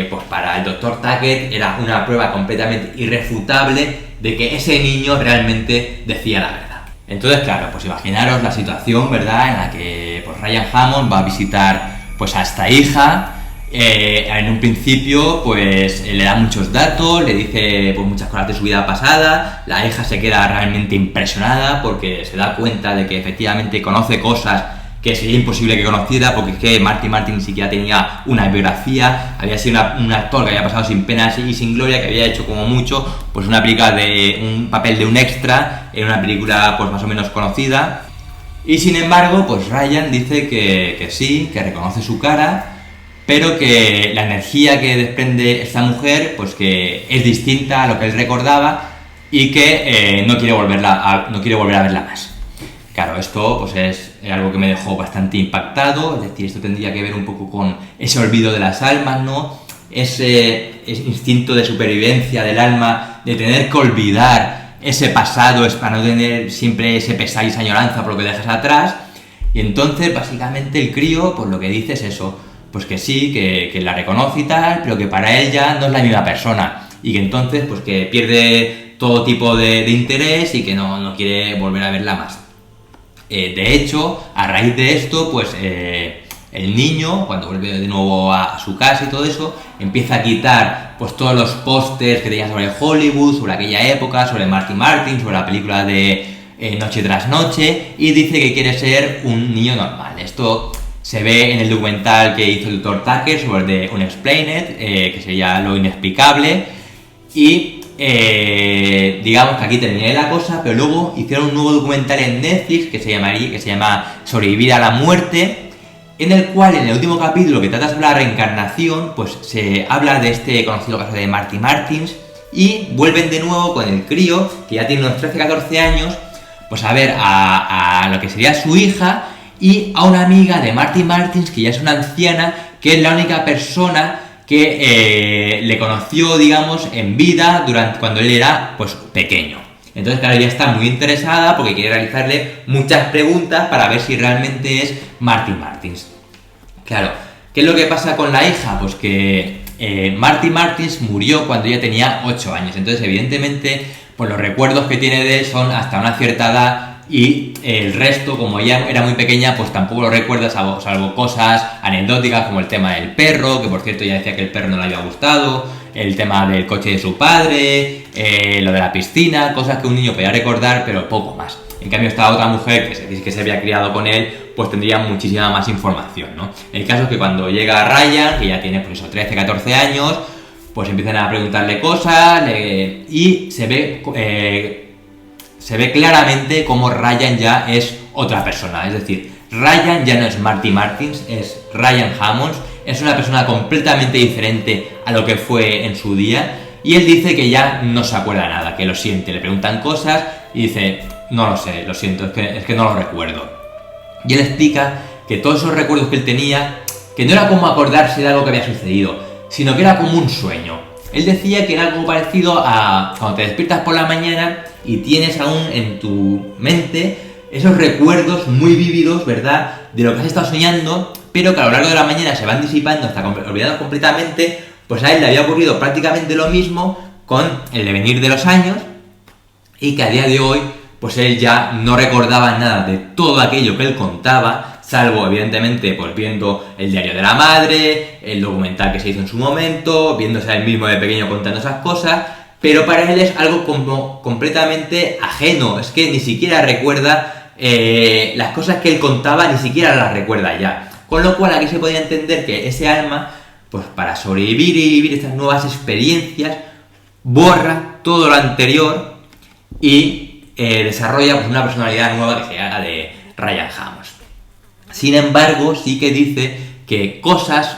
pues para el Dr. Tackett era una prueba completamente irrefutable de que ese niño realmente decía la verdad. Entonces, claro, pues imaginaros la situación, ¿verdad?, en la que pues Ryan Hammond va a visitar pues a esta hija. En un principio pues le da muchos datos, le dice pues muchas cosas de su vida pasada. La hija se queda realmente impresionada porque se da cuenta de que efectivamente conoce cosas que sería imposible que conociera, porque es que Marty Martins ni siquiera tenía una biografía, había sido un actor que había pasado sin penas y sin gloria, que había hecho como mucho pues una película de un papel de un extra en una película pues más o menos conocida. Y sin embargo pues Ryan dice que sí, que reconoce su cara, pero que la energía que desprende esta mujer pues que es distinta a lo que él recordaba y que no quiere volver a verla más. Claro, esto pues es algo que me dejó bastante impactado, es decir, esto tendría que ver un poco con ese olvido de las almas, ¿no? Ese instinto de supervivencia del alma, de tener que olvidar ese pasado, es para no tener siempre ese pesar y esa añoranza por lo que dejas atrás. Y entonces básicamente el crío pues lo que dice es eso, pues que sí, que la reconoce y tal, pero que para él ya no es la misma persona y que entonces pues que pierde todo tipo de interés y que no quiere volver a verla más. De hecho, a raíz de esto, pues el niño, cuando vuelve de nuevo a su casa y todo eso, empieza a quitar pues todos los pósters que tenía sobre Hollywood, sobre aquella época, sobre Marty Martins, sobre la película de Noche tras Noche, y dice que quiere ser un niño normal. Esto se ve en el documental que hizo el Dr. Tackett sobre The Unexplained, que sería lo inexplicable, y digamos que aquí terminé la cosa, pero luego hicieron un nuevo documental en Netflix que se llama Sobrevivir a la muerte, en el cual en el último capítulo, que trata sobre la reencarnación, pues se habla de este conocido caso de Marty Martins, y vuelven de nuevo con el crío, que ya tiene unos 13-14 años, pues a ver a lo que sería su hija y a una amiga de Marty Martins, que ya es una anciana, que es la única persona que le conoció, digamos, en vida cuando él era pues pequeño. Entonces, claro, ella está muy interesada porque quiere realizarle muchas preguntas para ver si realmente es Marty Martins. Claro, ¿qué es lo que pasa con la hija? Pues que Marty Martins murió cuando ella tenía 8 años. Entonces, evidentemente, pues los recuerdos que tiene de él son hasta una cierta edad, y el resto, como ella era muy pequeña, pues tampoco lo recuerda, salvo cosas anecdóticas como el tema del perro, que por cierto ella decía que el perro no le había gustado, el tema del coche de su padre, lo de la piscina, cosas que un niño podía recordar, pero poco más. En cambio, esta otra mujer que se había criado con él, pues tendría muchísima más información, ¿no? El caso es que cuando llega Ryan, que ya tiene pues eso, 13, 14 años, pues empiezan a preguntarle cosas y se ve claramente cómo Ryan ya es otra persona. Es decir, Ryan ya no es Marty Martins, es Ryan Hammonds, es una persona completamente diferente a lo que fue en su día, y él dice que ya no se acuerda nada, que lo siente, le preguntan cosas y dice, no lo sé, lo siento, es que no lo recuerdo. Y él explica que todos esos recuerdos que él tenía, que no era como acordarse de algo que había sucedido, sino que era como un sueño. Él decía que era algo parecido a cuando te despiertas por la mañana y tienes aún en tu mente esos recuerdos muy vívidos, ¿verdad?, de lo que has estado soñando, pero que a lo largo de la mañana se van disipando hasta olvidados completamente. Pues a él le había ocurrido prácticamente lo mismo con el devenir de los años, y que a día de hoy pues él ya no recordaba nada de todo aquello que él contaba, salvo evidentemente pues viendo el diario de la madre, el documental que se hizo en su momento, viéndose a él mismo de pequeño contando esas cosas, pero para él es algo como completamente ajeno, es que ni siquiera recuerda las cosas que él contaba, ni siquiera las recuerda ya. Con lo cual aquí se podía entender que ese alma, pues para sobrevivir y vivir estas nuevas experiencias, borra todo lo anterior y desarrolla pues una personalidad nueva que sea la de Ryan Hammonds. Sin embargo, sí que dice que cosas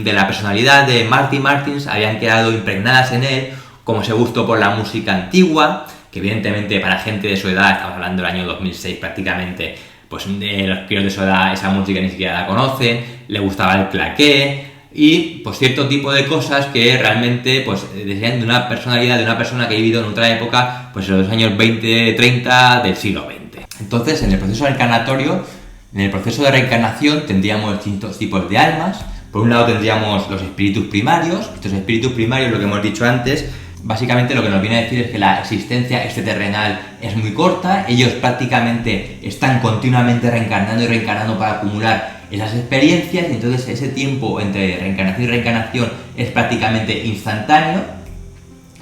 de la personalidad de Marty Martins habían quedado impregnadas en él, como ese gusto por la música antigua, que evidentemente para gente de su edad, estamos hablando del año 2006 prácticamente, pues los críos de su edad esa música ni siquiera la conocen, le gustaba el claqué, y pues cierto tipo de cosas que realmente pues decían de una personalidad, de una persona que ha vivido en otra época, pues en los años 20, 30 del siglo XX. Entonces, en el proceso reencarnatorio, en el proceso de reencarnación tendríamos distintos tipos de almas. Por un lado tendríamos los espíritus primarios. Estos espíritus primarios, lo que hemos dicho antes, básicamente lo que nos viene a decir es que la existencia extraterrenal es muy corta, ellos prácticamente están continuamente reencarnando y reencarnando para acumular esas experiencias, y entonces ese tiempo entre reencarnación y reencarnación es prácticamente instantáneo.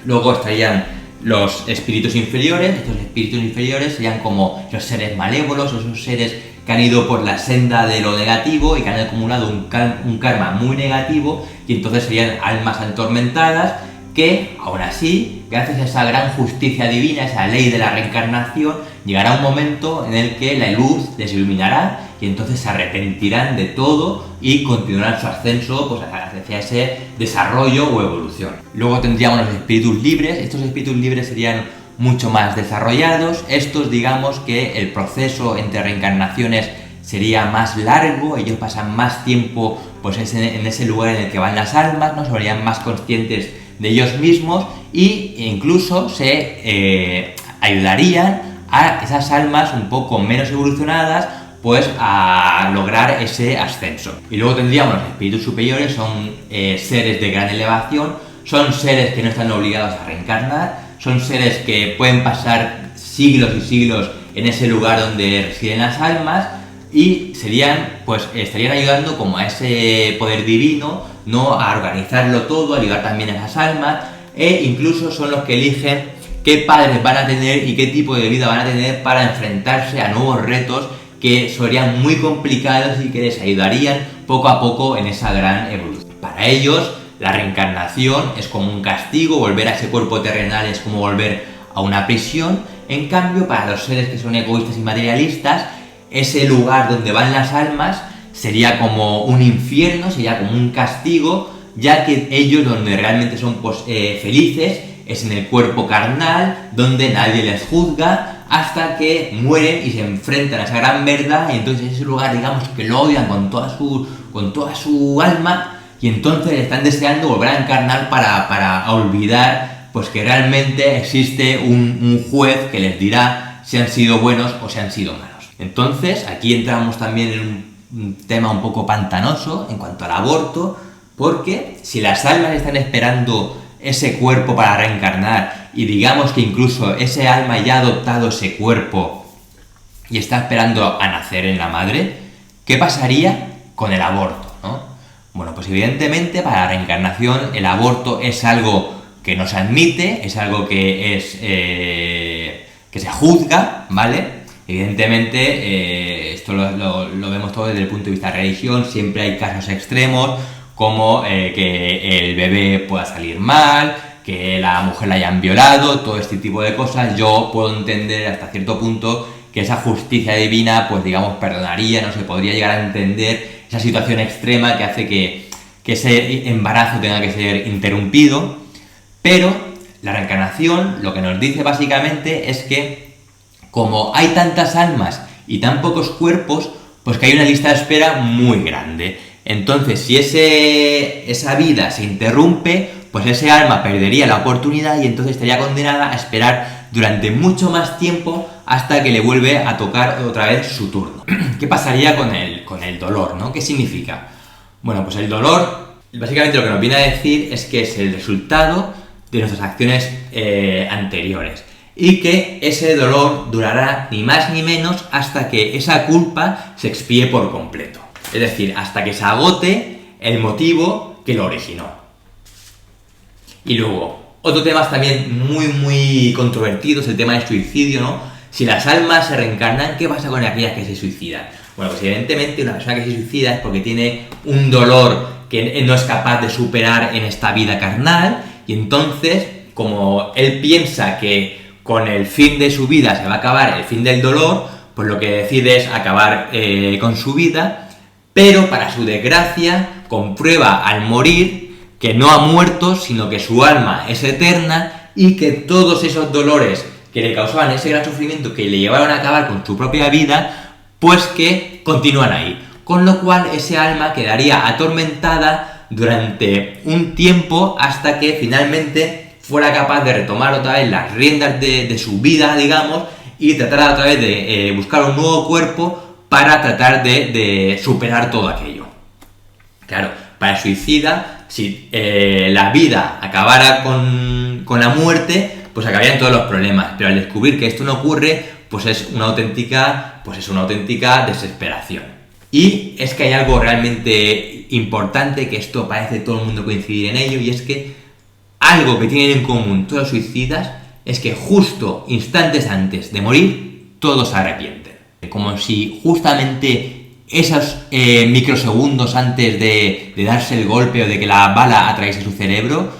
Luego estarían los espíritus inferiores. Estos espíritus inferiores serían como los seres malévolos, esos seres que han ido por la senda de lo negativo y que han acumulado un karma muy negativo, y entonces serían almas atormentadas que, aún así, gracias a esa gran justicia divina, esa ley de la reencarnación, llegará un momento en el que la luz les iluminará y entonces se arrepentirán de todo y continuarán su ascenso pues, hacia ese desarrollo o evolución. Luego tendríamos los espíritus libres. Estos espíritus libres serían mucho más desarrollados. Estos, digamos que el proceso entre reencarnaciones sería más largo, ellos pasan más tiempo pues, en ese lugar en el que van las almas, ¿no? Serían más conscientes de ellos mismos e incluso se ayudarían a esas almas un poco menos evolucionadas pues a lograr ese ascenso. Y luego tendríamos los espíritus superiores, son seres de gran elevación, son seres que no están obligados a reencarnar, son seres que pueden pasar siglos y siglos en ese lugar donde residen las almas y estarían ayudando como a ese poder divino, ¿no? A organizarlo todo, a ayudar también a esas almas, e incluso son los que eligen qué padres van a tener y qué tipo de vida van a tener para enfrentarse a nuevos retos que serían muy complicados y que les ayudarían poco a poco en esa gran evolución. Para ellos, la reencarnación es como un castigo, volver a ese cuerpo terrenal es como volver a una prisión. En cambio, para los seres que son egoístas y materialistas, ese lugar donde van las almas sería como un infierno, sería como un castigo, ya que ellos donde realmente son felices es en el cuerpo carnal, donde nadie les juzga, hasta que mueren y se enfrentan a esa gran verdad, y entonces ese lugar, digamos, que lo odian con toda su alma, y entonces están deseando volver a encarnar para olvidar pues que realmente existe un juez que les dirá si han sido buenos o si han sido malos. Entonces, aquí entramos también en un tema un poco pantanoso en cuanto al aborto, porque si las almas están esperando ese cuerpo para reencarnar y digamos que incluso ese alma ya ha adoptado ese cuerpo y está esperando a nacer en la madre, ¿qué pasaría con el aborto, ¿no? Bueno, pues evidentemente para la reencarnación el aborto es algo que no se admite, es algo que es que se juzga, ¿vale? Evidentemente, esto lo vemos todo desde el punto de vista de religión, siempre hay casos extremos, como que el bebé pueda salir mal, que la mujer la hayan violado, todo este tipo de cosas. Yo puedo entender hasta cierto punto que esa justicia divina, pues digamos, perdonaría, no se podría llegar a entender esa situación extrema que hace que ese embarazo tenga que ser interrumpido, pero la reencarnación lo que nos dice básicamente es que como hay tantas almas y tan pocos cuerpos, pues que hay una lista de espera muy grande. Entonces, si esa vida se interrumpe, pues ese alma perdería la oportunidad y entonces estaría condenada a esperar durante mucho más tiempo hasta que le vuelve a tocar otra vez su turno. ¿Qué pasaría con el dolor, ¿no? ¿Qué significa? Bueno, pues el dolor, básicamente lo que nos viene a decir es que es el resultado de nuestras acciones anteriores y que ese dolor durará ni más ni menos hasta que esa culpa se expíe por completo. Es decir, hasta que se agote el motivo que lo originó. Y luego, otro tema también muy controvertido es el tema del suicidio, ¿no? Si las almas se reencarnan, ¿qué pasa con aquellas que se suicidan? Bueno, pues evidentemente una persona que se suicida es porque tiene un dolor que no es capaz de superar en esta vida carnal, y entonces, como él piensa que con el fin de su vida se va a acabar el fin del dolor, pues lo que decide es acabar con su vida, pero para su desgracia comprueba al morir que no ha muerto, sino que su alma es eterna y que todos esos dolores que le causaban ese gran sufrimiento que le llevaron a acabar con su propia vida, pues que continúan ahí. Con lo cual ese alma quedaría atormentada durante un tiempo hasta que finalmente fuera capaz de retomar otra vez las riendas de su vida, digamos, y tratar otra vez de buscar un nuevo cuerpo para tratar de superar todo aquello. Claro, para el suicida, si la vida acabara con la muerte, pues acabarían todos los problemas, pero al descubrir que esto no ocurre, pues es una auténtica desesperación. Y es que hay algo realmente importante, que esto parece todo el mundo coincidir en ello, y es que algo que tienen en común todos los suicidas es que justo instantes antes de morir, todos se arrepienten. Como si justamente esos microsegundos antes de darse el golpe o de que la bala atraviese su cerebro,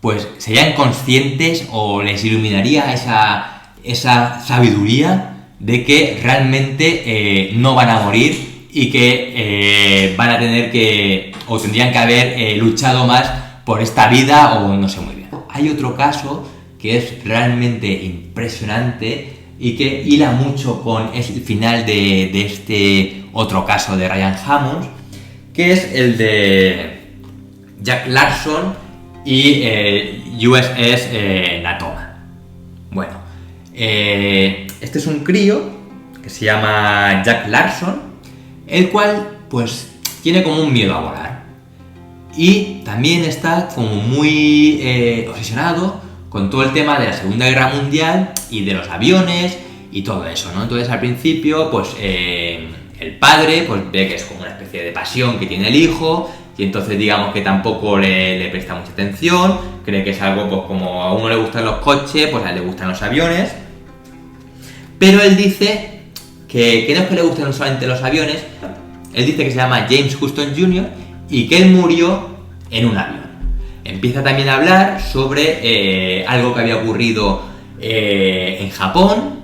pues serían conscientes o les iluminaría esa sabiduría de que realmente no van a morir y que van a tener que, o tendrían que haber luchado más por esta vida, o no sé muy bien. Hay otro caso que es realmente impresionante y que hila mucho con el final de este otro caso de Ryan Hammond, que es el de Jack Larson y USS Natoma. Bueno, este es un crío que se llama Jack Larson, el cual pues tiene como un miedo a volar y también está como muy obsesionado con todo el tema de la Segunda Guerra Mundial y de los aviones y todo eso, ¿no? Entonces al principio pues el padre pues ve que es como una especie de pasión que tiene el hijo, y entonces digamos que tampoco le presta mucha atención, cree que es algo pues como a uno le gustan los coches, pues a él le gustan los aviones, pero él dice que no es que le gusten solamente los aviones, él dice que se llama James Houston Jr. y que él murió en un avión. Empieza también a hablar sobre algo que había ocurrido en Japón,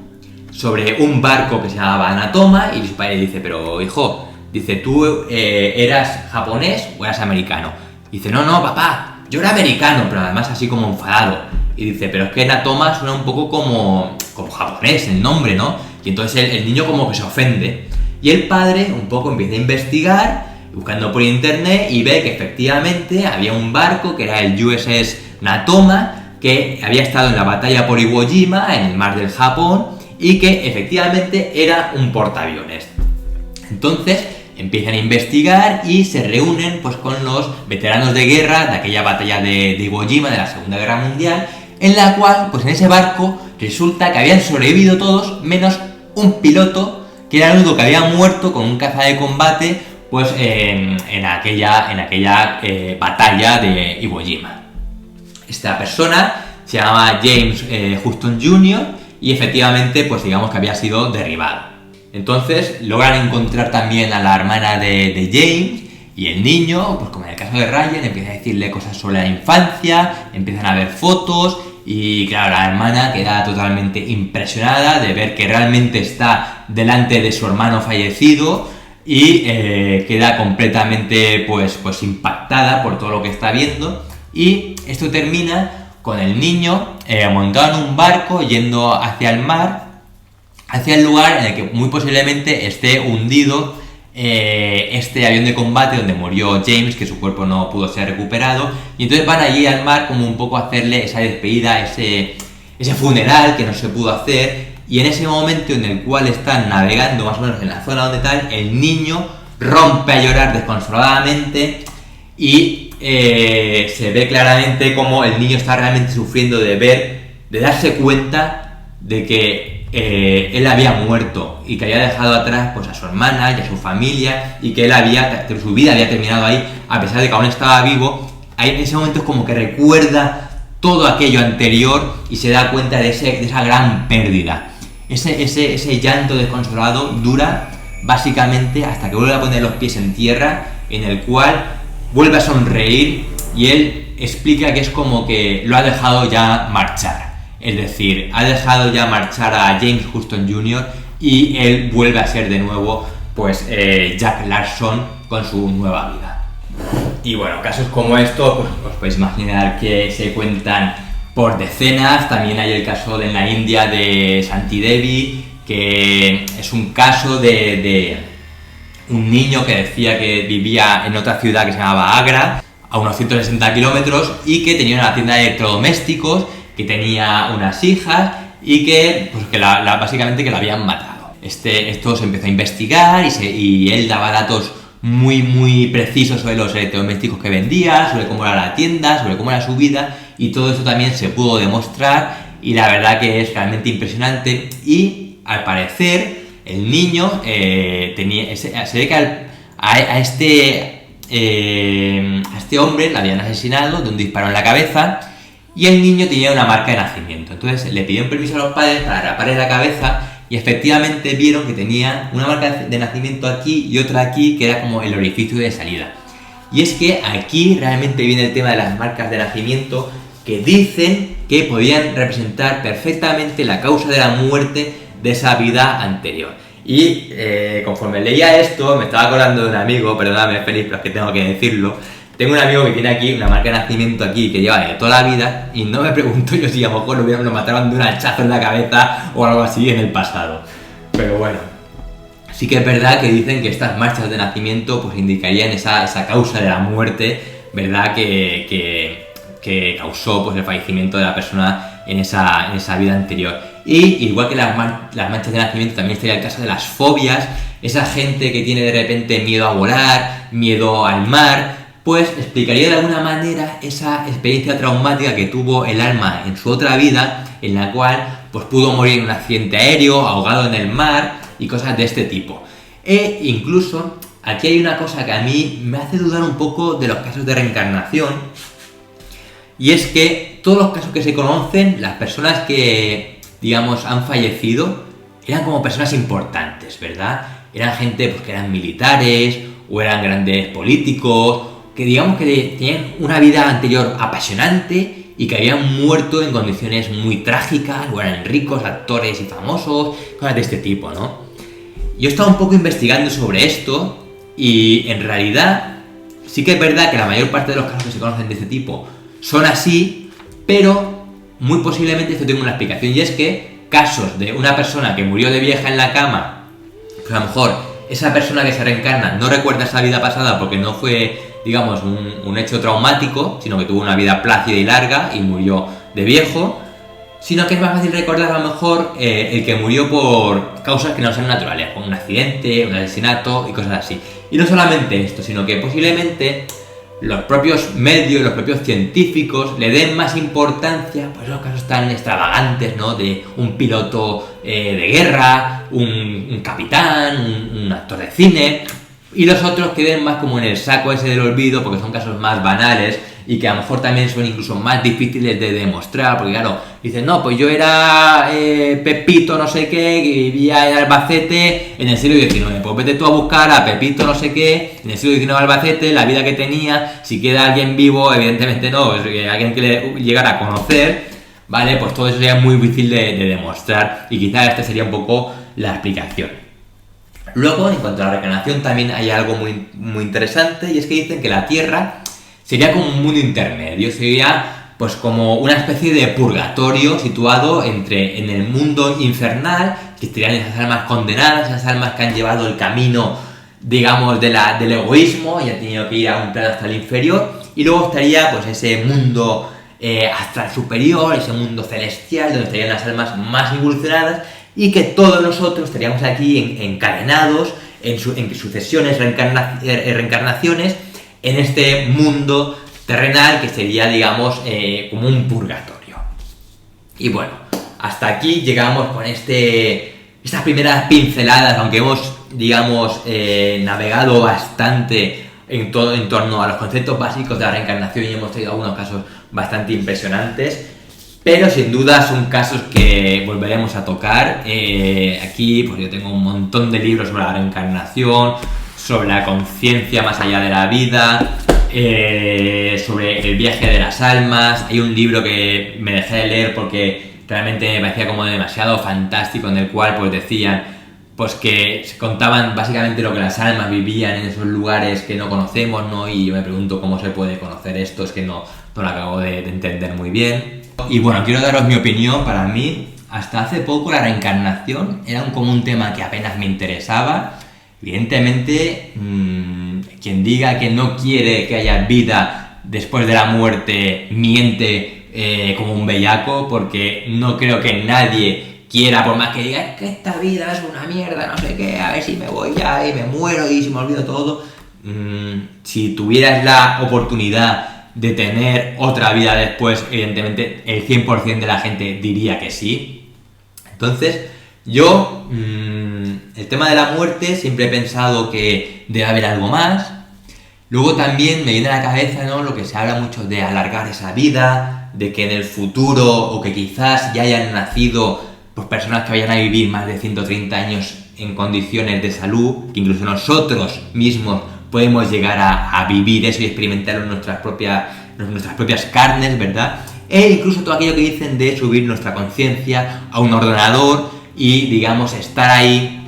sobre un barco que se llamaba Natoma, y su padre dice, pero hijo, dice, ¿tú eras japonés o eras americano? Dice, no, papá, yo era americano, pero además así como enfadado. Y dice, pero es que Natoma suena un poco como japonés el nombre, ¿no? Y entonces el niño como que se ofende. Y el padre un poco empieza a investigar, buscando por internet, y ve que efectivamente había un barco que era el USS Natoma, que había estado en la batalla por Iwo Jima, en el mar del Japón, y que efectivamente era un portaaviones. Entonces empiezan a investigar y se reúnen pues con los veteranos de guerra de aquella batalla de Iwo Jima, de la Segunda Guerra Mundial, en la cual pues en ese barco resulta que habían sobrevivido todos menos un piloto, que era el único que había muerto con un caza de combate pues en aquella batalla de Iwo Jima. Esta persona se llamaba James Huston Jr. y efectivamente, pues digamos que había sido derribado. Entonces logran encontrar también a la hermana de James, y el niño, pues como en el caso de Ryan, empieza a decirle cosas sobre la infancia, empiezan a ver fotos, y claro, la hermana queda totalmente impresionada de ver que realmente está delante de su hermano fallecido, y queda completamente pues impactada por todo lo que está viendo. Y esto termina con el niño montado en un barco yendo hacia el mar, hacia el lugar en el que muy posiblemente esté hundido este avión de combate donde murió James, que su cuerpo no pudo ser recuperado, y entonces van allí al mar como un poco a hacerle esa despedida, ese funeral que no se pudo hacer. Y en ese momento en el cual están navegando más o menos en la zona donde tal, el niño rompe a llorar desconsoladamente, y se ve claramente como el niño está realmente sufriendo de darse cuenta de que él había muerto y que había dejado atrás pues a su hermana y a su familia, y que su vida había terminado ahí, a pesar de que aún estaba vivo. Ahí en ese momento es como que recuerda todo aquello anterior y se da cuenta de esa gran pérdida. Ese llanto desconsolado dura básicamente hasta que vuelve a poner los pies en tierra, en el cual vuelve a sonreír, y él explica que es como que lo ha dejado ya marchar. Es decir, ha dejado ya marchar a James Huston Jr. y él vuelve a ser de nuevo pues Jack Larson con su nueva vida. Y bueno, casos como estos, pues os podéis imaginar que se cuentan por decenas. También hay el caso en la India de Santi Devi, que es un caso de un niño que decía que vivía en otra ciudad que se llamaba Agra, a unos 160 kilómetros, y que tenía una tienda de electrodomésticos, que tenía unas hijas y que, pues básicamente que la habían matado. Esto se empezó a investigar y él daba datos muy precisos sobre los electrodomésticos que vendía, sobre cómo era la tienda, sobre cómo era su vida, y todo eso también se pudo demostrar, y la verdad que es realmente impresionante. Y al parecer el niño se ve que a este hombre le habían asesinado de un disparo en la cabeza, y el niño tenía una marca de nacimiento. Entonces le pidieron permiso a los padres para raparle la cabeza, y efectivamente vieron que tenía una marca de nacimiento aquí y otra aquí, que era como el orificio de salida. Y es que aquí realmente viene el tema de las marcas de nacimiento, que dicen que podían representar perfectamente la causa de la muerte de esa vida anterior. Y conforme leía esto, me estaba acordando de un amigo, perdóname Félix, pero es que tengo que decirlo. Tengo un amigo que tiene aquí una marca de nacimiento aquí que lleva de toda la vida, y no me pregunto yo si a lo mejor lo mataron de un hachazo en la cabeza o algo así en el pasado. Pero bueno, sí que es verdad que dicen que estas marcas de nacimiento pues indicarían esa causa de la muerte, ¿verdad? Que causó pues el fallecimiento de la persona en esa vida anterior. Y igual que las manchas de nacimiento, también estaría el caso de las fobias, esa gente que tiene de repente miedo a volar, miedo al mar. Pues explicaría de alguna manera esa experiencia traumática que tuvo el alma en su otra vida, en la cual pues pudo morir en un accidente aéreo, ahogado en el mar y cosas de este tipo. E incluso aquí hay una cosa que a mí me hace dudar un poco de los casos de reencarnación, y es que todos los casos que se conocen, las personas que, digamos, han fallecido, eran como personas importantes, ¿verdad? Eran gente pues, que eran militares o eran grandes políticos, que digamos que tenían una vida anterior apasionante y que habían muerto en condiciones muy trágicas, o eran ricos, actores y famosos, cosas de este tipo, ¿no? Yo he estado un poco investigando sobre esto, y en realidad sí que es verdad que la mayor parte de los casos que se conocen de este tipo son así, pero muy posiblemente esto tenga una explicación, y es que casos de una persona que murió de vieja en la cama, pues a lo mejor esa persona que se reencarna no recuerda esa vida pasada porque no fue, digamos, un hecho traumático, sino que tuvo una vida plácida y larga y murió de viejo, sino que es más fácil recordar a lo mejor el que murió por causas que no sean naturales, como un accidente, un asesinato y cosas así. Y no solamente esto, sino que posiblemente los propios medios, los propios científicos le den más importancia pues, a los casos tan extravagantes, ¿no? De un piloto de guerra, un capitán, un actor de cine, y los otros queden más como en el saco ese del olvido porque son casos más banales, y que a lo mejor también son incluso más difíciles de demostrar, porque claro, dicen, no, pues yo era Pepito no sé qué, que vivía en Albacete en el siglo XIX, pues vete tú a buscar a Pepito no sé qué, en el siglo XIX Albacete, la vida que tenía, si queda alguien vivo, evidentemente no, es alguien que le llegara a conocer, ¿vale? Pues todo eso sería muy difícil de demostrar, y quizás esta sería un poco la explicación. Luego, en cuanto a la reencarnación, también hay algo muy, muy interesante, y es que dicen que la Tierra sería como un mundo intermedio, sería pues como una especie de purgatorio situado en el mundo infernal, que estarían esas almas condenadas, esas almas que han llevado el camino, digamos, del egoísmo y han tenido que ir a un plano hasta el inferior, y luego estaría pues ese mundo astral superior, ese mundo celestial, donde estarían las almas más evolucionadas, y que todos nosotros estaríamos aquí encadenados en sucesiones, reencarnaciones, en este mundo terrenal que sería, digamos, como un purgatorio. Y bueno, hasta aquí llegamos con estas primeras pinceladas, aunque hemos, digamos, navegado bastante en torno a los conceptos básicos de la reencarnación, y hemos tenido algunos casos bastante impresionantes. Pero sin duda son casos que volveremos a tocar. Aquí pues yo tengo un montón de libros sobre la reencarnación, sobre la conciencia más allá de la vida, sobre el viaje de las almas. Hay un libro que me dejé de leer porque realmente me parecía como demasiado fantástico, en el cual pues decían pues que se contaban básicamente lo que las almas vivían en esos lugares que no conocemos, ¿no? Y yo me pregunto cómo se puede conocer esto, es que no lo acabo de entender muy bien. Y bueno, quiero daros mi opinión. Para mí, hasta hace poco la reencarnación era como un tema que apenas me interesaba. Evidentemente, quien diga que no quiere que haya vida después de la muerte miente como un bellaco, porque no creo que nadie quiera, por más que diga es que esta vida es una mierda, no sé qué, a ver si me voy ya y me muero y si me olvido todo. Si tuvieras la oportunidad de tener otra vida después, evidentemente el 100% de la gente diría que sí. Entonces, yo, el tema de la muerte, siempre he pensado que debe haber algo más. Luego también me viene a la cabeza, ¿no?, lo que se habla mucho de alargar esa vida, de que en el futuro, o que quizás ya hayan nacido pues, personas que vayan a vivir más de 130 años en condiciones de salud, que incluso nosotros mismos podemos llegar a vivir eso y experimentarlo en nuestras propias carnes, ¿verdad? E incluso todo aquello que dicen de subir nuestra conciencia a un ordenador y, digamos, estar ahí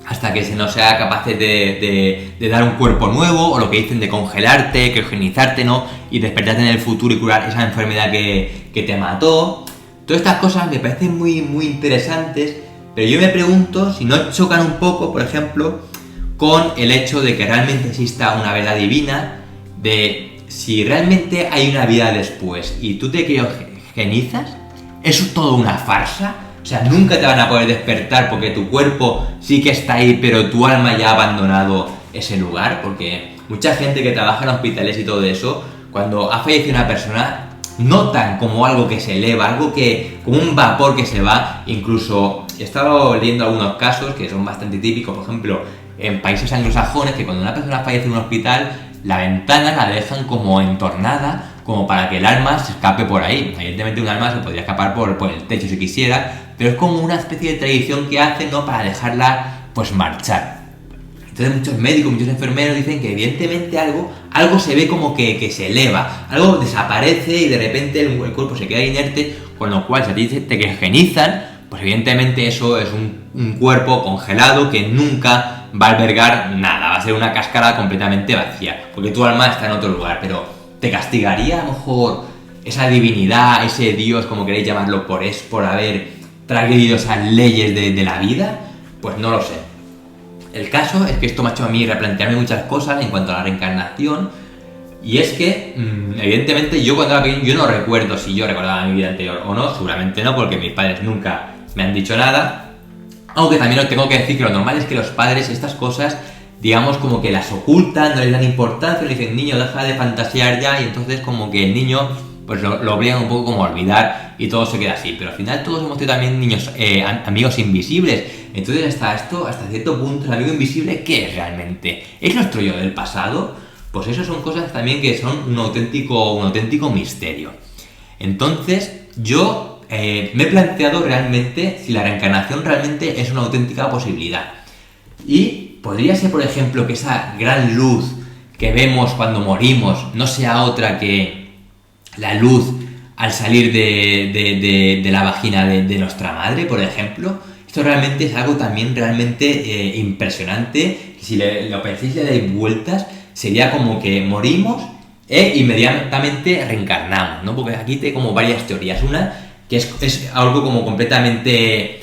hasta que se nos sea capaces de dar un cuerpo nuevo, o lo que dicen de congelarte, criogenizarte, ¿no? Y despertarte en el futuro y curar esa enfermedad que te mató. Todas estas cosas me parecen muy, muy interesantes, pero yo me pregunto si no chocan un poco, por ejemplo, con el hecho de que realmente exista una verdad divina, de si realmente hay una vida después y tú te criogenizas, ¿eso es todo una farsa? O sea, nunca te van a poder despertar porque tu cuerpo sí que está ahí, pero tu alma ya ha abandonado ese lugar, porque mucha gente que trabaja en hospitales y todo eso, cuando ha fallecido una persona, notan como algo que se eleva, como un vapor que se va. Incluso he estado leyendo algunos casos que son bastante típicos, por ejemplo, en países anglosajones, que cuando una persona fallece en un hospital, la ventana la dejan como entornada, como para que el alma se escape por ahí. Evidentemente un alma se podría escapar por el techo si quisiera, pero es como una especie de tradición que hacen, ¿no?, para dejarla pues marchar. Entonces muchos médicos, muchos enfermeros dicen que evidentemente algo se ve como que se eleva, algo desaparece y de repente el cuerpo se queda inerte, con lo cual si a ti te criogenizan, pues evidentemente eso es un cuerpo congelado que nunca va a albergar nada, va a ser una cáscara completamente vacía, porque tu alma está en otro lugar. Pero ¿te castigaría a lo mejor esa divinidad, ese Dios, como queréis llamarlo, por haber transgredido esas leyes de la vida? Pues no lo sé. El caso es que esto me ha hecho a mí replantearme muchas cosas en cuanto a la reencarnación, y es que, evidentemente, yo cuando era pequeño, yo no recuerdo si yo recordaba mi vida anterior o no, seguramente no, porque mis padres nunca me han dicho nada. Aunque también os tengo que decir que lo normal es que los padres estas cosas, digamos, como que las ocultan, no les dan importancia, le dicen, niño, deja de fantasear ya, y entonces como que el niño pues lo obligan un poco como a olvidar y todo se queda así. Pero al final todos hemos tenido también niños, amigos invisibles. Entonces hasta cierto punto, el amigo invisible, ¿qué es realmente? ¿Es nuestro yo del pasado? Pues eso son cosas también que son un auténtico misterio. Entonces, yo me he planteado realmente si la reencarnación realmente es una auténtica posibilidad. Y podría ser, por ejemplo, que esa gran luz que vemos cuando morimos no sea otra que la luz al salir de la vagina de nuestra madre, por ejemplo. Esto realmente es algo también realmente impresionante. Si lo pensáis y le dais vueltas, sería como que morimos e inmediatamente reencarnamos, ¿no? Porque aquí hay como varias teorías. Una, que es algo como completamente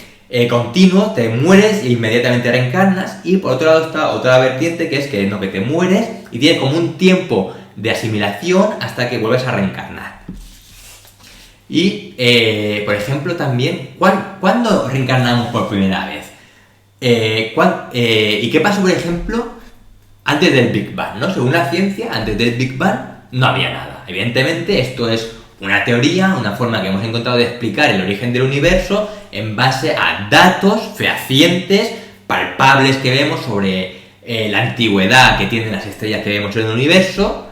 continuo, te mueres e inmediatamente reencarnas. Y por otro lado está otra vertiente, que es que no, que te mueres y tienes como un tiempo de asimilación hasta que vuelves a reencarnar. Y, por ejemplo, también, ¿cuándo reencarnamos por primera vez? ¿Y qué pasó, por ejemplo, antes del Big Bang, ¿no? Según la ciencia, antes del Big Bang no había nada. Evidentemente, esto es una teoría, una forma que hemos encontrado de explicar el origen del universo en base a datos fehacientes, palpables que vemos sobre la antigüedad que tienen las estrellas que vemos en el universo,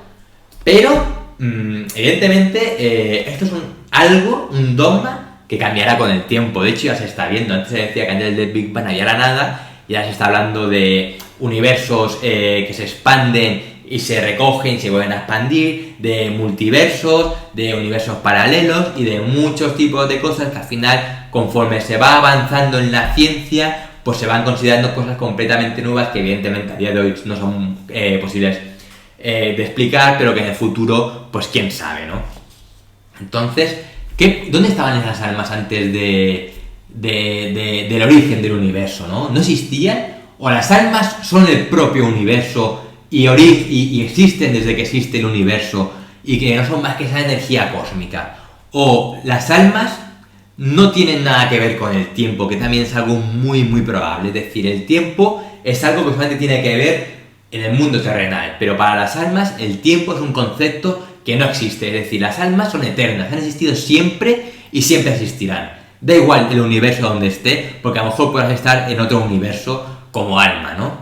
pero evidentemente esto es un dogma que cambiará con el tiempo. De hecho, ya se está viendo. Antes se decía que antes del Big Bang había la nada, y ya se está hablando de universos que se expanden y se recogen y se vuelven a expandir, de multiversos, de universos paralelos y de muchos tipos de cosas que al final, conforme se va avanzando en la ciencia, pues se van considerando cosas completamente nuevas que evidentemente a día de hoy no son posibles de explicar, pero que en el futuro, pues quién sabe, ¿no? Entonces, ¿dónde estaban esas almas antes del origen del universo, ¿no? ¿No existían? ¿O las almas son el propio universo y existen desde que existe el universo y que no son más que esa energía cósmica? ¿O las almas no tienen nada que ver con el tiempo, que también es algo muy muy probable? Es decir, el tiempo es algo que solamente tiene que ver en el mundo terrenal, pero para las almas el tiempo es un concepto que no existe. Es decir, las almas son eternas, han existido siempre y siempre existirán. Da igual el universo donde esté, porque a lo mejor puedas estar en otro universo como alma, ¿no?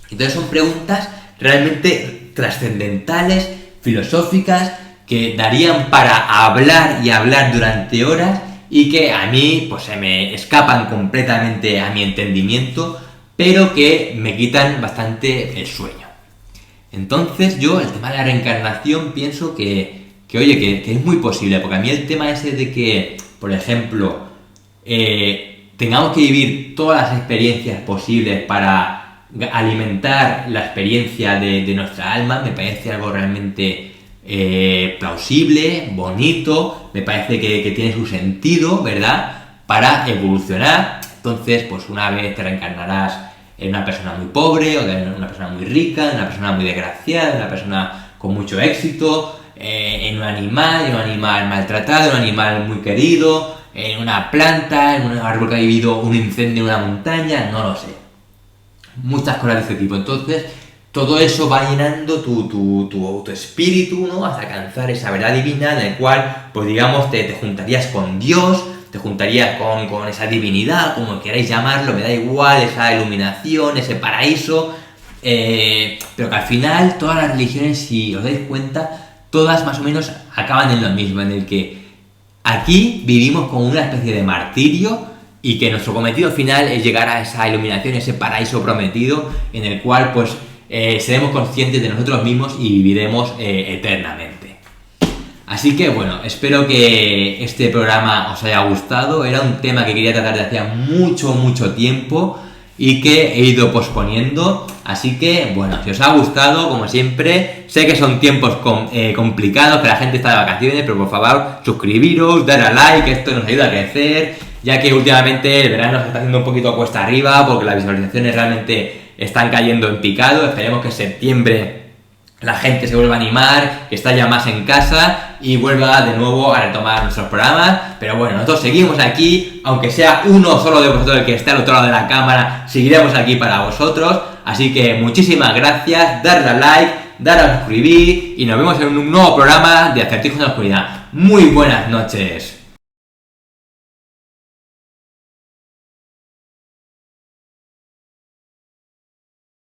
Entonces son preguntas realmente trascendentales, filosóficas, que darían para hablar y hablar durante horas y que a mí pues se me escapan completamente a mi entendimiento, pero que me quitan bastante el sueño. Entonces yo, el tema de la reencarnación, pienso que es muy posible, porque a mí el tema ese de que, por ejemplo, tengamos que vivir todas las experiencias posibles para alimentar la experiencia de nuestra alma, me parece algo realmente plausible, bonito, me parece que tiene su sentido, ¿verdad?, para evolucionar. Entonces, pues una vez te reencarnarás en una persona muy pobre, o en una persona muy rica, en una persona muy desgraciada, en una persona con mucho éxito, en un animal maltratado, en un animal muy querido, en una planta, en un árbol que ha vivido un incendio en una montaña, no lo sé. Muchas cosas de este tipo. Entonces, todo eso va llenando tu espíritu, ¿no?, hasta alcanzar esa verdad divina en la cual, pues digamos, te juntarías con Dios, te juntarías con esa divinidad, como queráis llamarlo, me da igual, esa iluminación, ese paraíso, pero que al final todas las religiones, si os dais cuenta, todas más o menos acaban en lo mismo, en el que aquí vivimos con una especie de martirio y que nuestro cometido final es llegar a esa iluminación, ese paraíso prometido, en el cual pues seremos conscientes de nosotros mismos y viviremos eternamente. Así que bueno, espero que este programa os haya gustado. Era un tema que quería tratar desde hacía mucho tiempo y que he ido posponiendo. Así que bueno, si os ha gustado, como siempre, sé que son tiempos complicados, que la gente está de vacaciones, pero por favor, suscribiros, dar a like, esto nos ayuda a crecer, ya que últimamente el verano se está haciendo un poquito cuesta arriba porque las visualizaciones realmente están cayendo en picado. Esperemos que en septiembre la gente se vuelva a animar, que está ya más en casa y vuelva de nuevo a retomar nuestros programas. Pero bueno, nosotros seguimos aquí, aunque sea uno solo de vosotros el que esté al otro lado de la cámara, seguiremos aquí para vosotros. Así que muchísimas gracias, darle a like, darle a suscribir y nos vemos en un nuevo programa de Acertijos en la Oscuridad. Muy buenas noches.